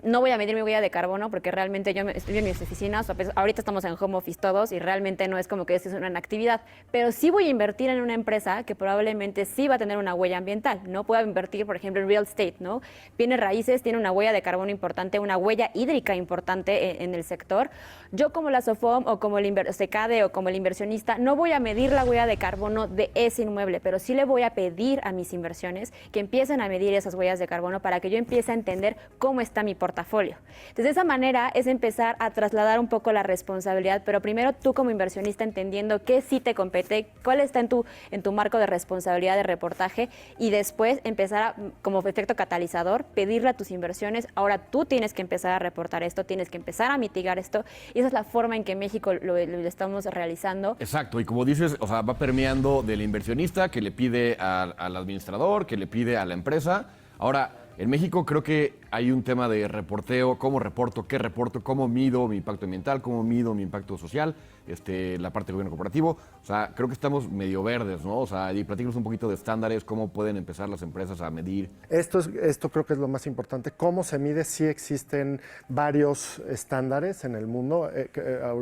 no voy a medir mi huella de carbono porque realmente yo estoy en mis oficinas, ahorita estamos en home office todos y realmente no es como que esto es una actividad, pero sí voy a invertir en una empresa que probablemente sí va a tener una huella ambiental, ¿no? Puedo invertir, por ejemplo, en real estate, ¿no? Bienes raíces tiene una huella de carbono importante, una huella hídrica importante en el sector. Yo como la SOFOM o como el SECADE o como el inversionista no voy a medir la huella de carbono de ese inmueble, pero sí le voy a pedir a mis inversiones que empiecen a medir esas huellas de carbono para que yo empiece a entender cómo está mi portafolio. Entonces, de esa manera es empezar a trasladar un poco la responsabilidad, pero primero tú como inversionista entendiendo qué sí te compete, cuál está en tu marco de responsabilidad de reportaje y después empezar a, como efecto catalizador, pedirle a tus inversiones, ahora tú tienes que empezar a reportar esto, tienes que empezar a mitigar esto y esa es la forma en que México lo estamos realizando. Exacto, y como dices, o sea, va permeando del inversionista que le pide al administrador, que le pide a la empresa. Ahora, en México creo que hay un tema de reporteo, cómo reporto, qué reporto, cómo mido mi impacto ambiental, cómo mido mi impacto social, la parte de gobierno corporativo. O sea, creo que estamos medio verdes, ¿no? O sea, y platícanos un poquito de estándares, cómo pueden empezar las empresas a medir. Esto creo que es lo más importante. ¿Cómo se mide? Sí existen varios estándares en el mundo.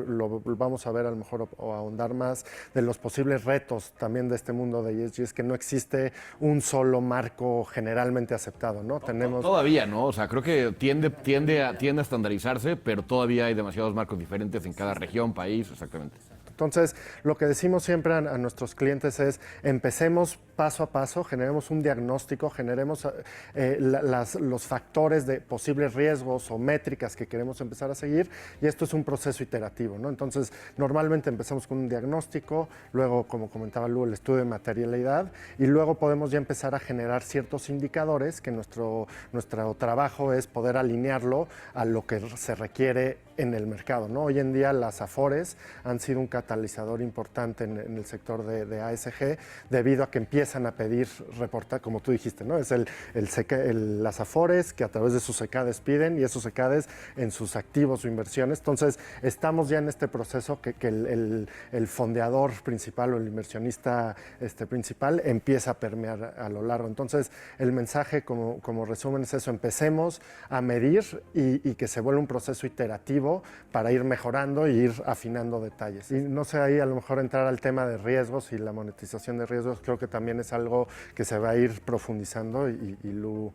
Lo vamos a ver a lo mejor o ahondar más de los posibles retos también de este mundo de ESG. Es que no existe un solo marco generalmente aceptado, ¿no? Todavía, ¿no? O sea, creo que tiende a estandarizarse, pero todavía hay demasiados marcos diferentes en cada región, país, exactamente. Entonces, lo que decimos siempre a nuestros clientes es, empecemos paso a paso, generemos un diagnóstico, generemos los factores de posibles riesgos o métricas que queremos empezar a seguir, y esto es un proceso iterativo, ¿no? Entonces, normalmente empezamos con un diagnóstico, luego, como comentaba Lu, el estudio de materialidad, y luego podemos ya empezar a generar ciertos indicadores que nuestro trabajo es poder alinearlo a lo que se requiere en el mercado, ¿no? Hoy en día las Afores han sido un catalizador importante en el sector de ASG debido a que empiezan a pedir reportar, como tú dijiste, ¿no? Es las Afores que a través de sus SECADES piden y esos SECADES en sus activos o inversiones. Entonces, estamos ya en este proceso que el fondeador principal o el inversionista principal empieza a permear a lo largo. Entonces, el mensaje como resumen es eso, empecemos a medir y que se vuelva un proceso iterativo para ir mejorando e ir afinando detalles. Y no sé, ahí a lo mejor entrar al tema de riesgos y la monetización de riesgos, creo que también es algo que se va a ir profundizando y Lu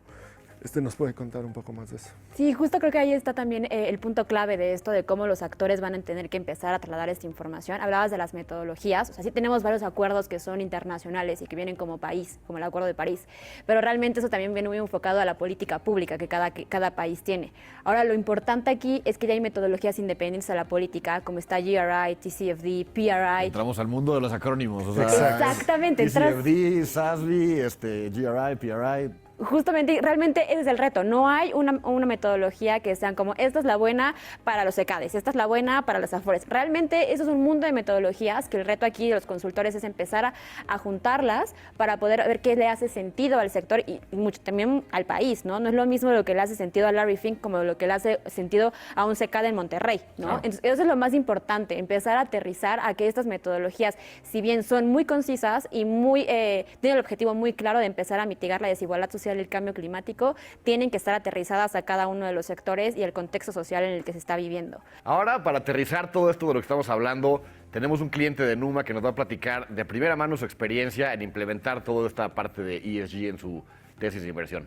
nos puede contar un poco más de eso. Sí, justo creo que ahí está también el punto clave de esto, de cómo los actores van a tener que empezar a trasladar esta información. Hablabas de las metodologías, o sea, sí tenemos varios acuerdos que son internacionales y que vienen como país, como el Acuerdo de París, pero realmente eso también viene muy enfocado a la política pública que cada país tiene. Ahora, lo importante aquí es que ya hay metodologías independientes a la política, como está GRI, TCFD, PRI. Entramos al mundo de los acrónimos, o sea, exactamente. TCFD, SASB, GRI, PRI. Justamente, realmente ese es el reto. No hay una metodología que sean como, esta es la buena para los SECADES, esta es la buena para las Afores. Realmente eso es un mundo de metodologías que el reto aquí de los consultores es empezar a juntarlas para poder ver qué le hace sentido al sector y mucho también al país, ¿no? No es lo mismo lo que le hace sentido a Larry Fink como lo que le hace sentido a un SECADE en Monterrey, ¿no? Claro. Entonces, eso es lo más importante, empezar a aterrizar a que estas metodologías, si bien son muy concisas y tienen el objetivo muy claro de empezar a mitigar la desigualdad social y el cambio climático, tienen que estar aterrizadas a cada uno de los sectores y el contexto social en el que se está viviendo. Ahora, para aterrizar todo esto de lo que estamos hablando, Tenemos un cliente de Numa que nos va a platicar de primera mano su experiencia en implementar toda esta parte de ESG en su tesis de inversión.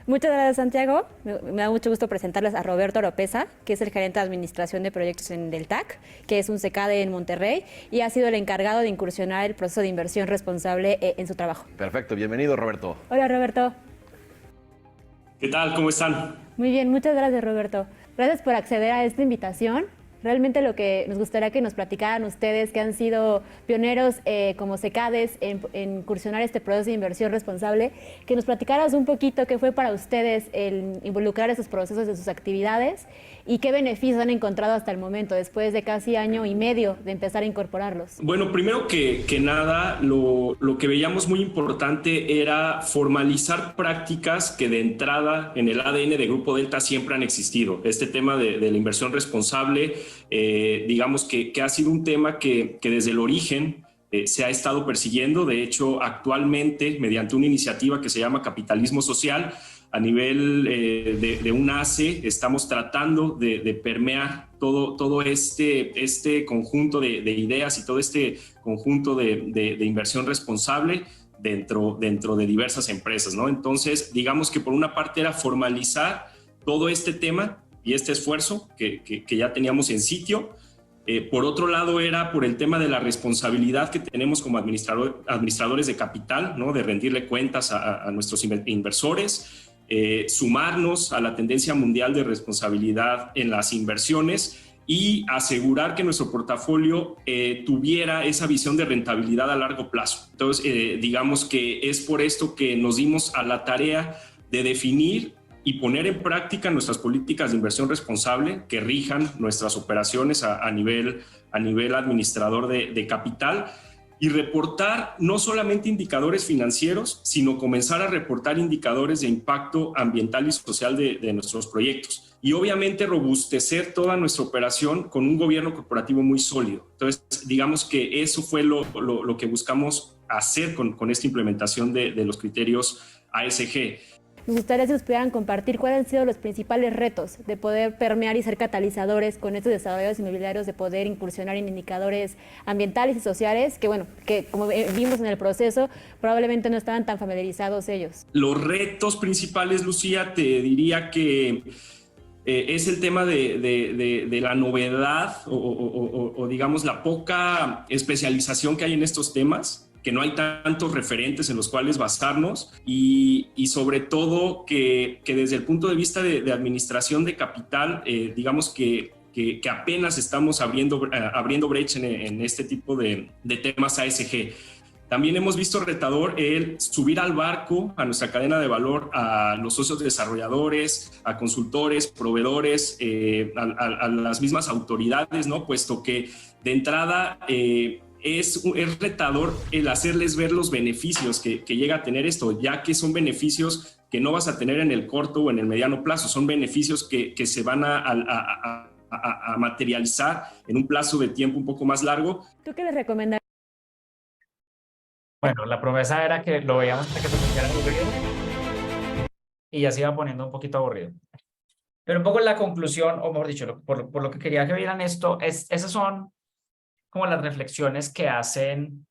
Muchas gracias, Santiago. Me da mucho gusto presentarles a Roberto Oropesa, que es el gerente de administración de proyectos en del TAC, que es un CECADE en Monterrey y ha sido el encargado de incursionar el proceso de inversión responsable en su trabajo. Perfecto, bienvenido, Roberto. Hola, Roberto. ¿Qué tal? ¿Cómo están? Muy bien, muchas gracias, Roberto. Gracias por acceder a esta invitación. Realmente lo que nos gustaría que nos platicaran ustedes, que han sido pioneros como CECADES en incursionar este proceso de inversión responsable, que nos platicaras un poquito qué fue para ustedes el involucrar esos procesos de sus actividades y qué beneficios han encontrado hasta el momento, después de casi año y medio de empezar a incorporarlos. Bueno, primero que nada, lo que veíamos muy importante era formalizar prácticas que de entrada en el ADN de Grupo Delta siempre han existido. Este tema de la inversión responsable, digamos que ha sido un tema que desde el origen se ha estado persiguiendo. De hecho, actualmente, mediante una iniciativa que se llama Capitalismo Social, a nivel de un ACE, estamos tratando de permear todo este conjunto de ideas y todo este conjunto de inversión responsable dentro de diversas empresas, ¿no? Entonces, digamos que por una parte era formalizar todo este tema y este esfuerzo que ya teníamos en sitio. Por otro lado, era por el tema de la responsabilidad que tenemos como administradores de capital, ¿no? De rendirle cuentas a nuestros inversores, sumarnos a la tendencia mundial de responsabilidad en las inversiones y asegurar que nuestro portafolio tuviera esa visión de rentabilidad a largo plazo. Entonces, digamos que es por esto que nos dimos a la tarea de definir y poner en práctica nuestras políticas de inversión responsable que rijan nuestras operaciones a nivel administrador de capital, y reportar no solamente indicadores financieros, sino comenzar a reportar indicadores de impacto ambiental y social de nuestros proyectos. Y obviamente robustecer toda nuestra operación con un gobierno corporativo muy sólido. Entonces, digamos que eso fue lo que buscamos hacer con esta implementación de los criterios ASG. Nos gustaría si nos pudieran compartir cuáles han sido los principales retos de poder permear y ser catalizadores con estos desarrollos inmobiliarios, de poder incursionar en indicadores ambientales y sociales, que bueno, que como vimos en el proceso, probablemente no estaban tan familiarizados ellos. Los retos principales, Lucía, te diría que es el tema de la novedad o digamos la poca especialización que hay en estos temas, que no hay tantos referentes en los cuales basarnos y sobre todo que desde el punto de vista de administración de capital, digamos que apenas estamos abriendo brecha en este tipo de temas ASG. También hemos visto retador el subir al barco a nuestra cadena de valor a los socios desarrolladores, a consultores, proveedores, a las mismas autoridades, ¿no? Puesto que de entrada es retador el hacerles ver los beneficios que llega a tener esto, ya que son beneficios que no vas a tener en el corto o en el mediano plazo, son beneficios que se van a materializar en un plazo de tiempo un poco más largo. ¿Tú qué les recomendarías? Bueno, la promesa era que lo veíamos hasta que se pusiera aburrido y ya se iba poniendo un poquito aburrido. Pero un poco la conclusión, o mejor dicho, por lo que quería que vieran esto, esas son como las reflexiones que hacen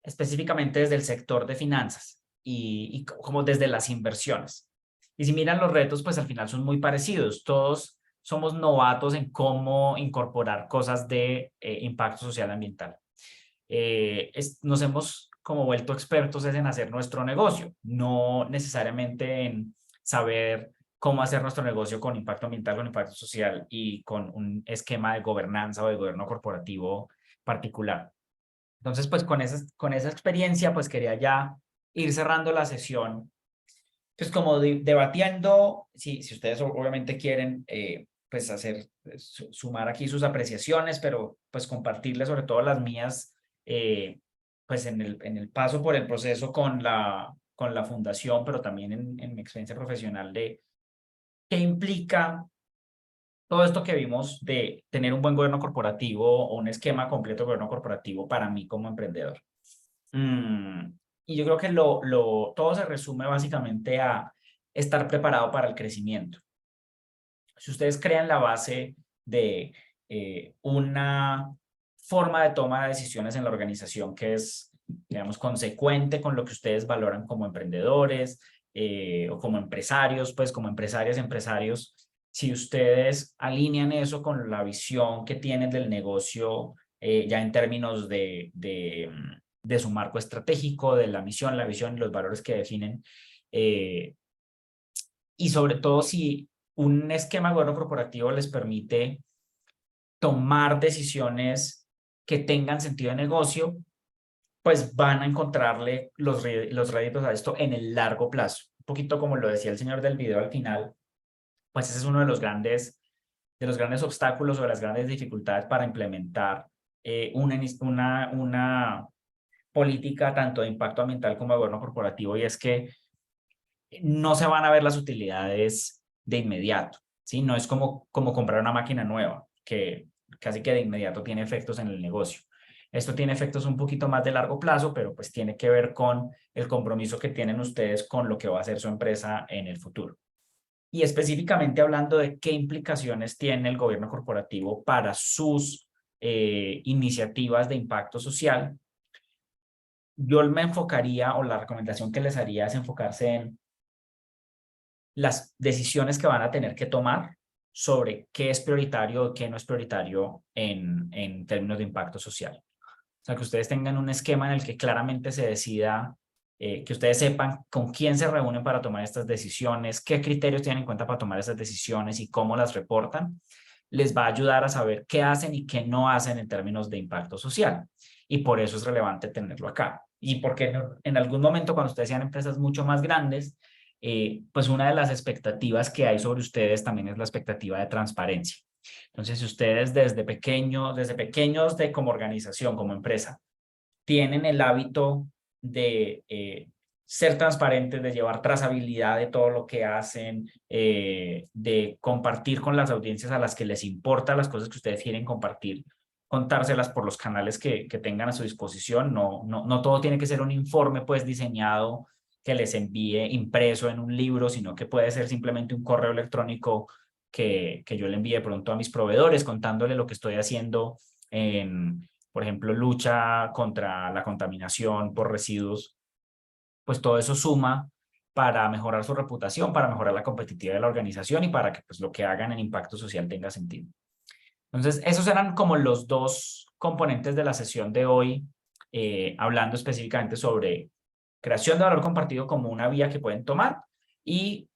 específicamente desde el sector de finanzas y como desde las inversiones. Y si miran los retos, pues al final son muy parecidos. Todos somos novatos en cómo incorporar cosas de impacto social ambiental. Nos hemos como vuelto expertos en hacer nuestro negocio, no necesariamente en saber cómo hacer nuestro negocio con impacto ambiental, con impacto social y con un esquema de gobernanza o de gobierno corporativo particular. Entonces, pues con esa experiencia, pues quería ya ir cerrando la sesión, pues como debatiendo, si ustedes obviamente quieren, pues sumar aquí sus apreciaciones, pero pues compartirles sobre todo las mías, pues en el paso por el proceso con la fundación, pero también en mi experiencia profesional de qué implica todo esto que vimos de tener un buen gobierno corporativo o un esquema completo de gobierno corporativo para mí como emprendedor. Y yo creo que todo se resume básicamente a estar preparado para el crecimiento. Si ustedes crean la base de una forma de toma de decisiones en la organización que es, digamos, consecuente con lo que ustedes valoran como emprendedores o como empresarios, pues como empresarias, empresarios. Si ustedes alinean eso con la visión que tienen del negocio, ya en términos de su marco estratégico, de la misión, la visión y los valores que definen, y sobre todo si un esquema de gobierno corporativo les permite tomar decisiones que tengan sentido de negocio, pues van a encontrarle los réditos a esto en el largo plazo. Un poquito como lo decía el señor del video al final, pues ese es uno de los grandes obstáculos o de las grandes dificultades para implementar una política tanto de impacto ambiental como de gobierno corporativo, y es que no se van a ver las utilidades de inmediato, ¿sí? No es como comprar una máquina nueva, que casi que de inmediato tiene efectos en el negocio. Esto tiene efectos un poquito más de largo plazo, pero pues tiene que ver con el compromiso que tienen ustedes con lo que va a hacer su empresa en el futuro. Y específicamente hablando de qué implicaciones tiene el gobierno corporativo para sus iniciativas de impacto social, yo me enfocaría, o la recomendación que les haría es enfocarse en las decisiones que van a tener que tomar sobre qué es prioritario o qué no es prioritario en términos de impacto social. O sea, que ustedes tengan un esquema en el que claramente se decida, que ustedes sepan con quién se reúnen para tomar estas decisiones, qué criterios tienen en cuenta para tomar esas decisiones y cómo las reportan. Les va a ayudar a saber qué hacen y qué no hacen en términos de impacto social. Y por eso es relevante tenerlo acá. Y porque en algún momento, cuando ustedes sean empresas mucho más grandes, pues una de las expectativas que hay sobre ustedes también es la expectativa de transparencia. Entonces, si ustedes desde pequeños como organización, como empresa, tienen el hábito de ser transparentes, de llevar trazabilidad de todo lo que hacen, de compartir con las audiencias a las que les importa las cosas que ustedes quieren compartir, contárselas por los canales que tengan a su disposición. No todo tiene que ser un informe pues diseñado que les envíe impreso en un libro, sino que puede ser simplemente un correo electrónico que yo le envíe pronto a mis proveedores contándole lo que estoy haciendo en, por ejemplo, lucha contra la contaminación por residuos. Pues todo eso suma para mejorar su reputación, para mejorar la competitividad de la organización y para que pues lo que hagan en impacto social tenga sentido. Entonces, esos eran como los dos componentes de la sesión de hoy, hablando específicamente sobre creación de valor compartido como una vía que pueden tomar y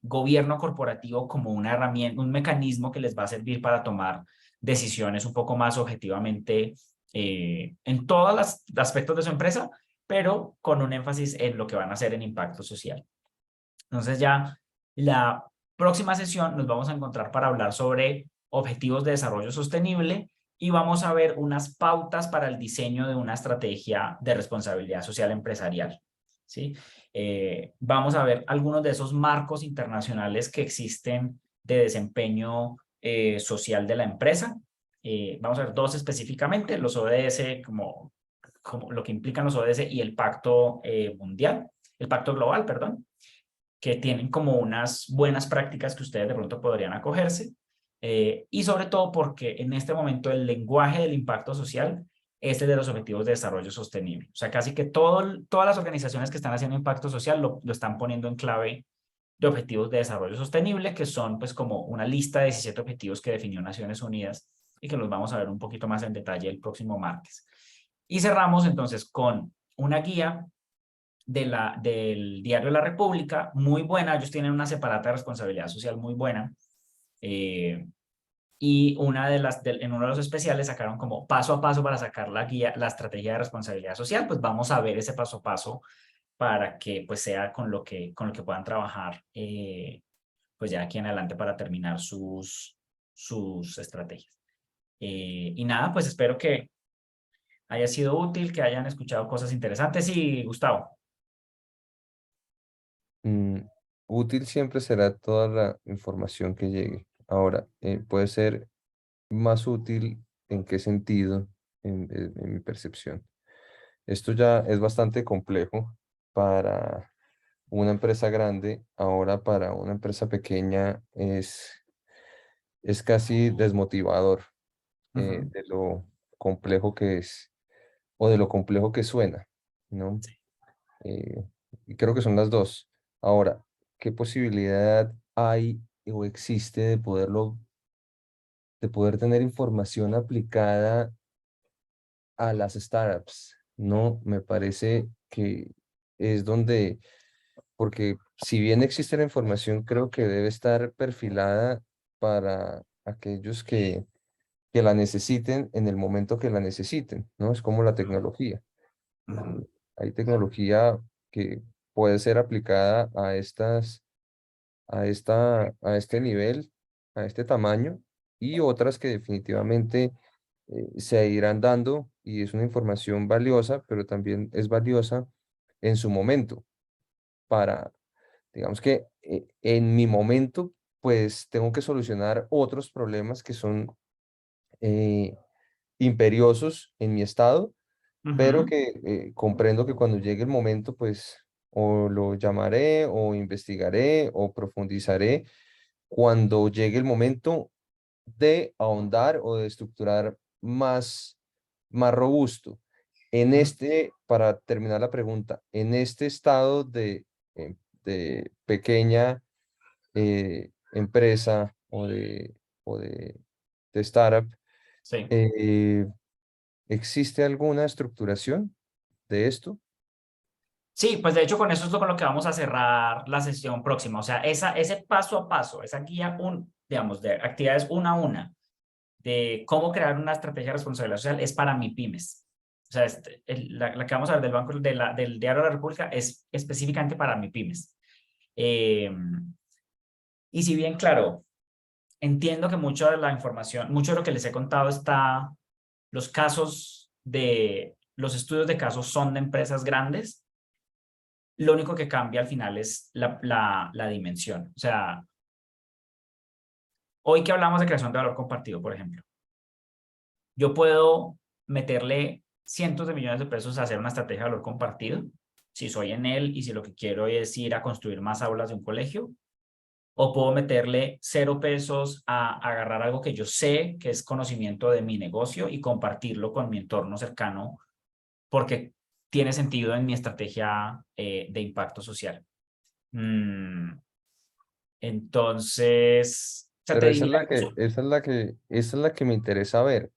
gobierno corporativo como una herramienta, un mecanismo que les va a servir para tomar decisiones un poco más objetivamente en todos los aspectos de su empresa, pero con un énfasis en lo que van a hacer en impacto social. Entonces ya la próxima sesión nos vamos a encontrar para hablar sobre objetivos de desarrollo sostenible y vamos a ver unas pautas para el diseño de una estrategia de responsabilidad social empresarial, ¿sí? Vamos a ver algunos de esos marcos internacionales que existen de desempeño social de la empresa. Vamos a ver dos específicamente, los ODS, como lo que implican los ODS y el pacto mundial, el pacto global, perdón, que tienen como unas buenas prácticas que ustedes de pronto podrían acogerse. Y sobre todo porque en este momento el lenguaje del impacto social es el de los objetivos de desarrollo sostenible. O sea, casi que todas las organizaciones que están haciendo impacto social lo están poniendo en clave de objetivos de desarrollo sostenible, que son pues como una lista de 17 objetivos que definió Naciones Unidas y que los vamos a ver un poquito más en detalle el próximo martes. Y cerramos entonces con una guía del Diario de la República, muy buena. Ellos tienen una separata de responsabilidad social muy buena. Y en uno de los especiales sacaron como paso a paso para sacar la guía, la estrategia de responsabilidad social. Pues vamos a ver ese paso a paso para que pues sea con lo que puedan trabajar pues ya aquí en adelante para terminar sus estrategias. Y nada, pues espero que haya sido útil, que hayan escuchado cosas interesantes. Y Gustavo. Útil siempre será toda la información que llegue. Ahora, puede ser más útil en qué sentido, en mi percepción. Esto ya es bastante complejo para una empresa grande. Ahora para una empresa pequeña es casi desmotivador de lo complejo que es o de lo complejo que suena, ¿no? Y creo que son las dos. Ahora, ¿qué posibilidad hay o existe de poder tener información aplicada a las startups? No, me parece que es donde, porque si bien existe la información, creo que debe estar perfilada para aquellos que la necesiten en el momento que la necesiten, ¿no? Es como la tecnología. Hay tecnología que puede ser aplicada a a este nivel, a este tamaño, y otras que definitivamente se irán dando y es una información valiosa, pero también es valiosa en su momento para, digamos que en mi momento, pues tengo que solucionar otros problemas que son imperiosos en mi estado, pero que comprendo que cuando llegue el momento, pues o lo llamaré o investigaré o profundizaré cuando llegue el momento de ahondar o de estructurar más robusto. En este, para terminar la pregunta, en este estado de pequeña empresa o de startup, Sí. ¿existe alguna estructuración de esto? Sí, pues de hecho con eso es con lo que vamos a cerrar la sesión próxima. O sea, ese paso a paso, esa guía, digamos, de actividades una a una, de cómo crear una estrategia de responsabilidad social es para MIPYMES. O sea, la que vamos a ver del Banco del Diario de la República es específicamente para MIPYMES. Y si bien, claro, entiendo que mucho de la información, mucho de lo que les he contado está, los estudios de casos son de empresas grandes. Lo único que cambia al final es la dimensión. O sea, hoy que hablamos de creación de valor compartido, por ejemplo, yo puedo meterle cientos de millones de pesos a hacer una estrategia de valor compartido, si soy en él y si lo que quiero es ir a construir más aulas de un colegio, o puedo meterle 0 pesos a agarrar algo que yo sé que es conocimiento de mi negocio y compartirlo con mi entorno cercano porque tiene sentido en mi estrategia de impacto social. Entonces, o sea, te Pero esa es diría la que, esa es la que me interesa ver,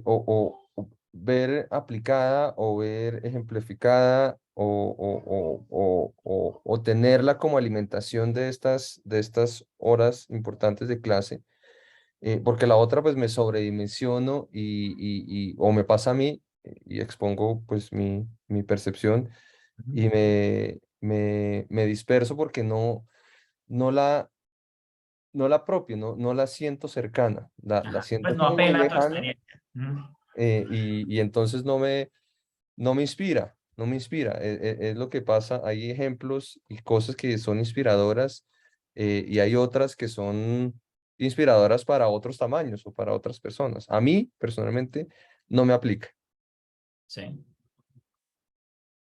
o ver aplicada o ver ejemplificada o tenerla como alimentación de estas horas importantes de clase, porque la otra pues me sobredimensiono o me pasa a mí y expongo pues mi percepción y me disperso porque no la apropio, no la siento cercana, la pues siento no como muy apela a tu lejana, experiencia. y entonces no me inspira, no me inspira. Es lo que pasa, hay ejemplos y cosas que son inspiradoras, y hay otras que son inspiradoras para otros tamaños o para otras personas. A mí, personalmente, no me aplica. Sí.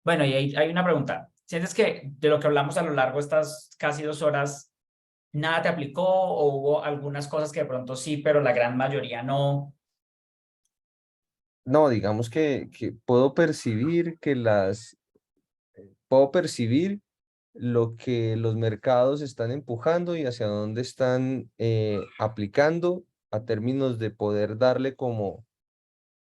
Bueno, y hay una pregunta. ¿Sientes que de lo que hablamos a lo largo de estas casi 2 horas, nada te aplicó o hubo algunas cosas que de pronto sí, pero la gran mayoría no? No, digamos que puedo percibir lo que los mercados están empujando y hacia dónde están aplicando a términos de poder darle como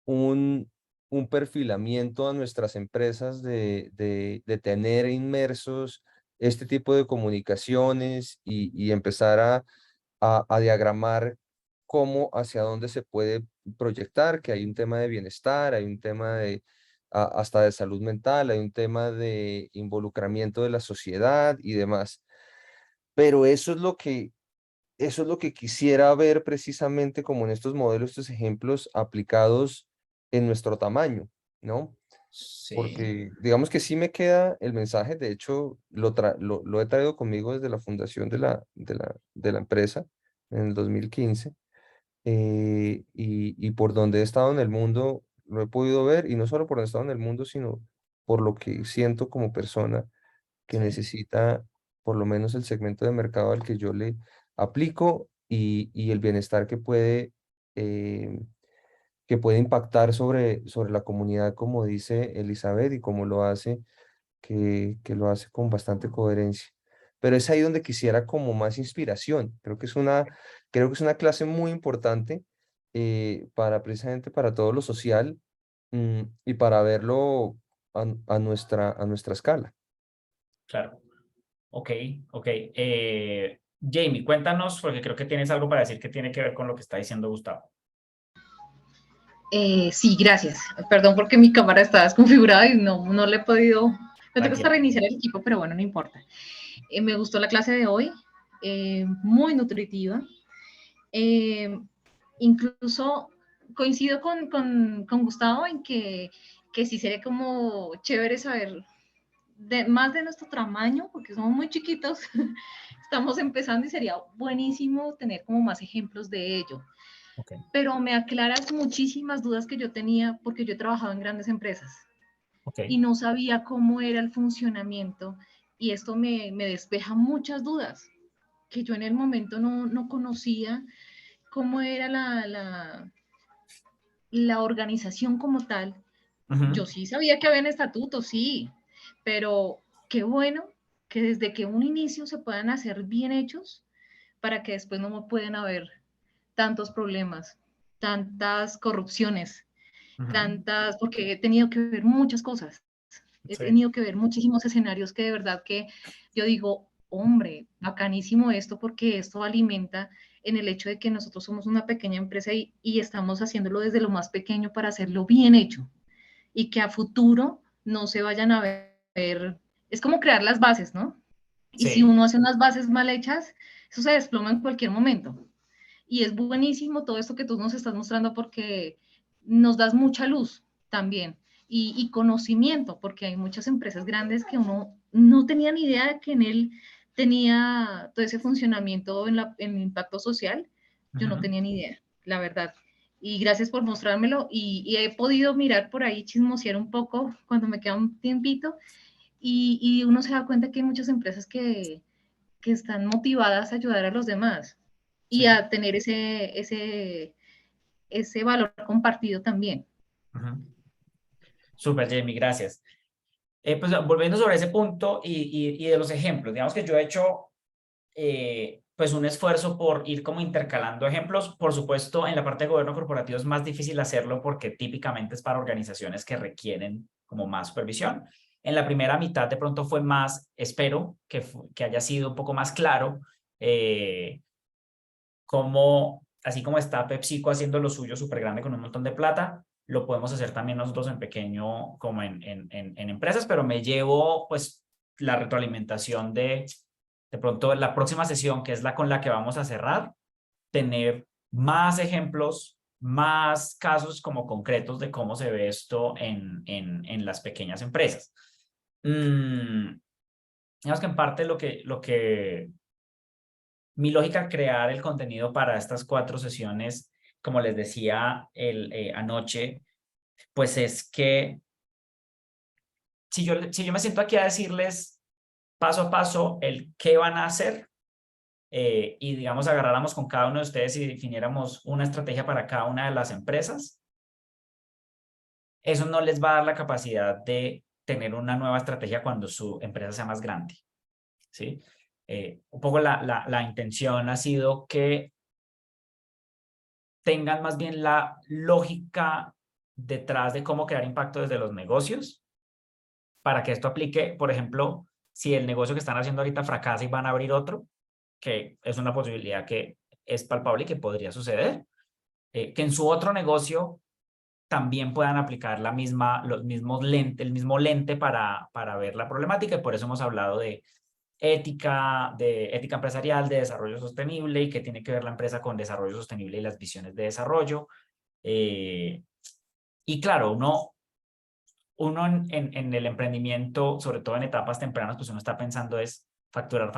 un, un perfilamiento a nuestras empresas de tener inmersos este tipo de comunicaciones y empezar a diagramar cómo hacia dónde se puede proyectar, que hay un tema de bienestar, hay un tema hasta de salud mental, hay un tema de involucramiento de la sociedad y demás. Pero eso es lo que quisiera ver precisamente como en estos modelos, estos ejemplos aplicados en nuestro tamaño, ¿no? Sí. Porque digamos que sí me queda el mensaje, de hecho lo he traído conmigo desde la fundación de la empresa en el 2015, y por donde he estado en el mundo lo he podido ver, y no solo por donde he estado en el mundo, sino por lo que siento como persona que Sí. necesita por lo menos el segmento de mercado al que yo le aplico y el bienestar eh, que puede impactar sobre la comunidad, como dice Elizabeth, y como lo hace, que lo hace con bastante coherencia. Pero es ahí donde quisiera como más inspiración. Creo que es una clase muy importante precisamente para todo lo social, y para verlo a nuestra escala. Claro. Ok, ok. Jamie, cuéntanos, porque creo que tienes algo para decir que tiene que ver con lo que está diciendo Gustavo. Sí, gracias. Perdón porque mi cámara está desconfigurada y no le he podido... Me toca Tranquila. hasta reiniciar el equipo, pero bueno, no importa. Me gustó la clase de hoy, muy nutritiva. Incluso coincido con Gustavo en que sí sería como chévere saber más de nuestro tamaño, porque somos muy chiquitos, estamos empezando y sería buenísimo tener como más ejemplos de ello. Okay. Pero me aclaras muchísimas dudas que yo tenía porque yo he trabajado en grandes empresas y no sabía cómo era el funcionamiento, y esto me despeja muchas dudas que yo en el momento no conocía cómo era la organización como tal. Yo sí sabía que habían estatutos, sí, pero qué bueno que desde que un inicio se puedan hacer bien hechos para que después no pueden haber tantos problemas, tantas corrupciones, tantas, porque he tenido que ver muchas cosas, he tenido que ver muchísimos escenarios que de verdad que yo digo, hombre, bacanísimo esto, porque esto alimenta en el hecho de que nosotros somos una pequeña empresa y estamos haciéndolo desde lo más pequeño para hacerlo bien hecho y que a futuro no se vayan a ver, es como crear las bases, ¿no? Y si uno hace unas bases mal hechas, eso se desploma en cualquier momento. Y es buenísimo todo esto que tú nos estás mostrando porque nos das mucha luz también y conocimiento, porque hay muchas empresas grandes que uno no tenía ni idea de que en él tenía todo ese funcionamiento en el impacto social. Yo no tenía ni idea, la verdad. Y gracias por mostrármelo y he podido mirar por ahí, chismosear un poco cuando me queda un tiempito y uno se da cuenta que hay muchas empresas que están motivadas a ayudar a los demás y a tener ese valor compartido también. Súper, Jamie, gracias. Pues volviendo sobre ese punto y de los ejemplos, digamos que yo he hecho pues un esfuerzo por ir como intercalando ejemplos. Por supuesto, en la parte de gobierno corporativo es más difícil hacerlo porque típicamente es para organizaciones que requieren como más supervisión. En la primera mitad de pronto fue más, espero que haya sido un poco más claro cómo, así como está PepsiCo haciendo lo suyo súper grande con un montón de plata, lo podemos hacer también nosotros en pequeño como en empresas, pero me llevo pues la retroalimentación de pronto la próxima sesión, que es la con la que vamos a cerrar, tener más ejemplos, más casos como concretos de cómo se ve esto en las pequeñas empresas. Digamos que en parte lo que mi lógica al crear el contenido para estas 4 sesiones, como les decía anoche, pues es que si yo me siento aquí a decirles paso a paso el qué van a hacer y digamos agarráramos con cada uno de ustedes y definiéramos una estrategia para cada una de las empresas, eso no les va a dar la capacidad de tener una nueva estrategia cuando su empresa sea más grande, ¿sí? Un poco la intención ha sido que tengan más bien la lógica detrás de cómo crear impacto desde los negocios para que esto aplique, por ejemplo, si el negocio que están haciendo ahorita fracasa y van a abrir otro, que es una posibilidad que es palpable y que podría suceder, que en su otro negocio también puedan aplicar el mismo lente para ver la problemática, y por eso hemos hablado de ética empresarial, de desarrollo sostenible, y que tiene que ver la empresa con desarrollo sostenible y las visiones de desarrollo. Y claro, uno en el emprendimiento, sobre todo en etapas tempranas, pues uno está pensando es facturar.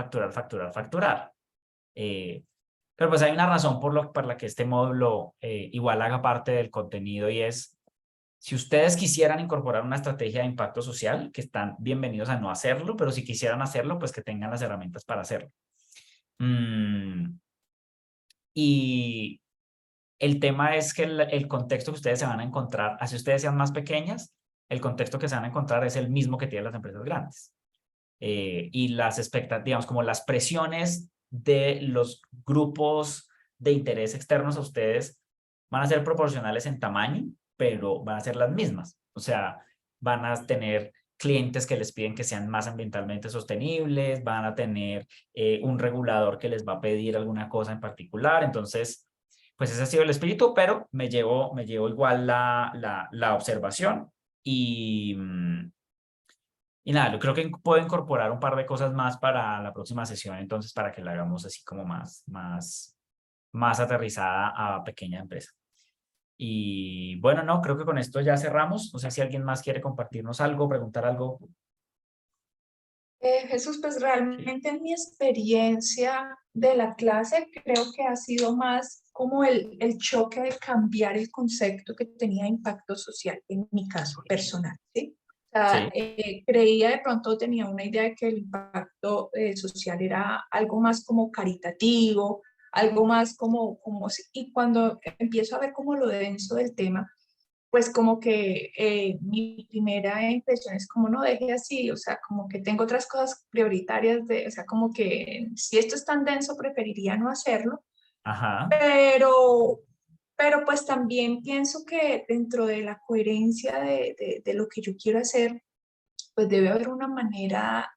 Pero pues hay una razón por la que este módulo igual haga parte del contenido, y es, si ustedes quisieran incorporar una estrategia de impacto social, que están bienvenidos a no hacerlo, pero si quisieran hacerlo, pues que tengan las herramientas para hacerlo. Y El tema es que el contexto que ustedes se van a encontrar, así ustedes sean más pequeñas, el contexto que se van a encontrar es el mismo que tienen las empresas grandes. Y las expectativas, digamos, como las presiones de los grupos de interés externos a ustedes van a ser proporcionales en tamaño, pero van a ser las mismas. O sea, van a tener clientes que les piden que sean más ambientalmente sostenibles, van a tener un regulador que les va a pedir alguna cosa en particular. Entonces, pues ese ha sido el espíritu, pero me llevo igual la observación y nada, yo creo que puedo incorporar un par de cosas más para la próxima sesión, entonces para que la hagamos así como más aterrizada a pequeña empresa. Y bueno, no, creo que con esto ya cerramos. No sé si alguien más quiere compartirnos algo, preguntar algo. Jesús, pues realmente en mi experiencia de la clase creo que ha sido más como el choque de cambiar el concepto que tenía impacto social en mi caso personal, ¿sí? O sea, creía de pronto, tenía una idea de que el impacto social era algo más como caritativo, algo más y cuando empiezo a ver como lo denso del tema, pues como que mi primera impresión es como no deje así, o sea, como que tengo otras cosas prioritarias, o sea, como que si esto es tan denso preferiría no hacerlo, Ajá. pero pues también pienso que dentro de la coherencia de lo que yo quiero hacer, pues debe haber una manera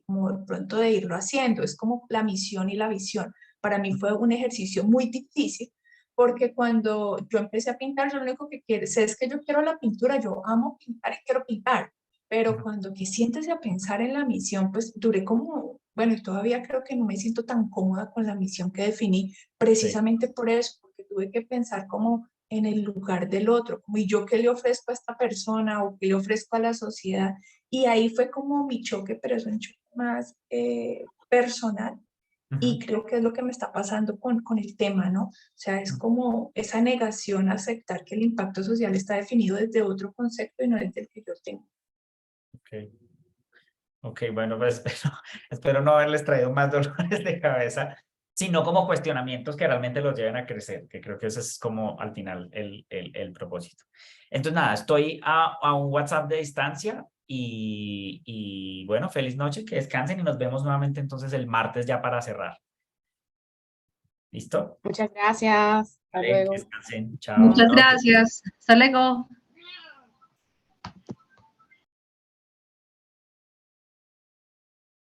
como de pronto de irlo haciendo, es como la misión y la visión. Para mí fue un ejercicio muy difícil, porque cuando yo empecé a pintar, yo lo único que sé es que yo quiero la pintura, yo amo pintar y quiero pintar, pero cuando que sientes a pensar en la misión, pues duré como, bueno, y todavía creo que no me siento tan cómoda con la misión que definí, precisamente por eso, porque tuve que pensar como en el lugar del otro, como y yo qué le ofrezco a esta persona o qué le ofrezco a la sociedad, y ahí fue como mi choque, pero es un choque más personal. Y creo que es lo que me está pasando con el tema, ¿no? O sea, es como esa negación a aceptar que el impacto social está definido desde otro concepto y no desde el que yo tengo. Ok, bueno, pues espero no haberles traído más dolores de cabeza, sino como cuestionamientos que realmente los lleven a crecer, que creo que ese es como al final el propósito. Entonces nada, estoy a un WhatsApp de distancia y bueno, feliz noche, que descansen y nos vemos nuevamente entonces el martes ya para cerrar. ¿Listo? Muchas gracias. Hasta Vale, luego. que descansen. Chao. Muchas gracias. Hasta luego.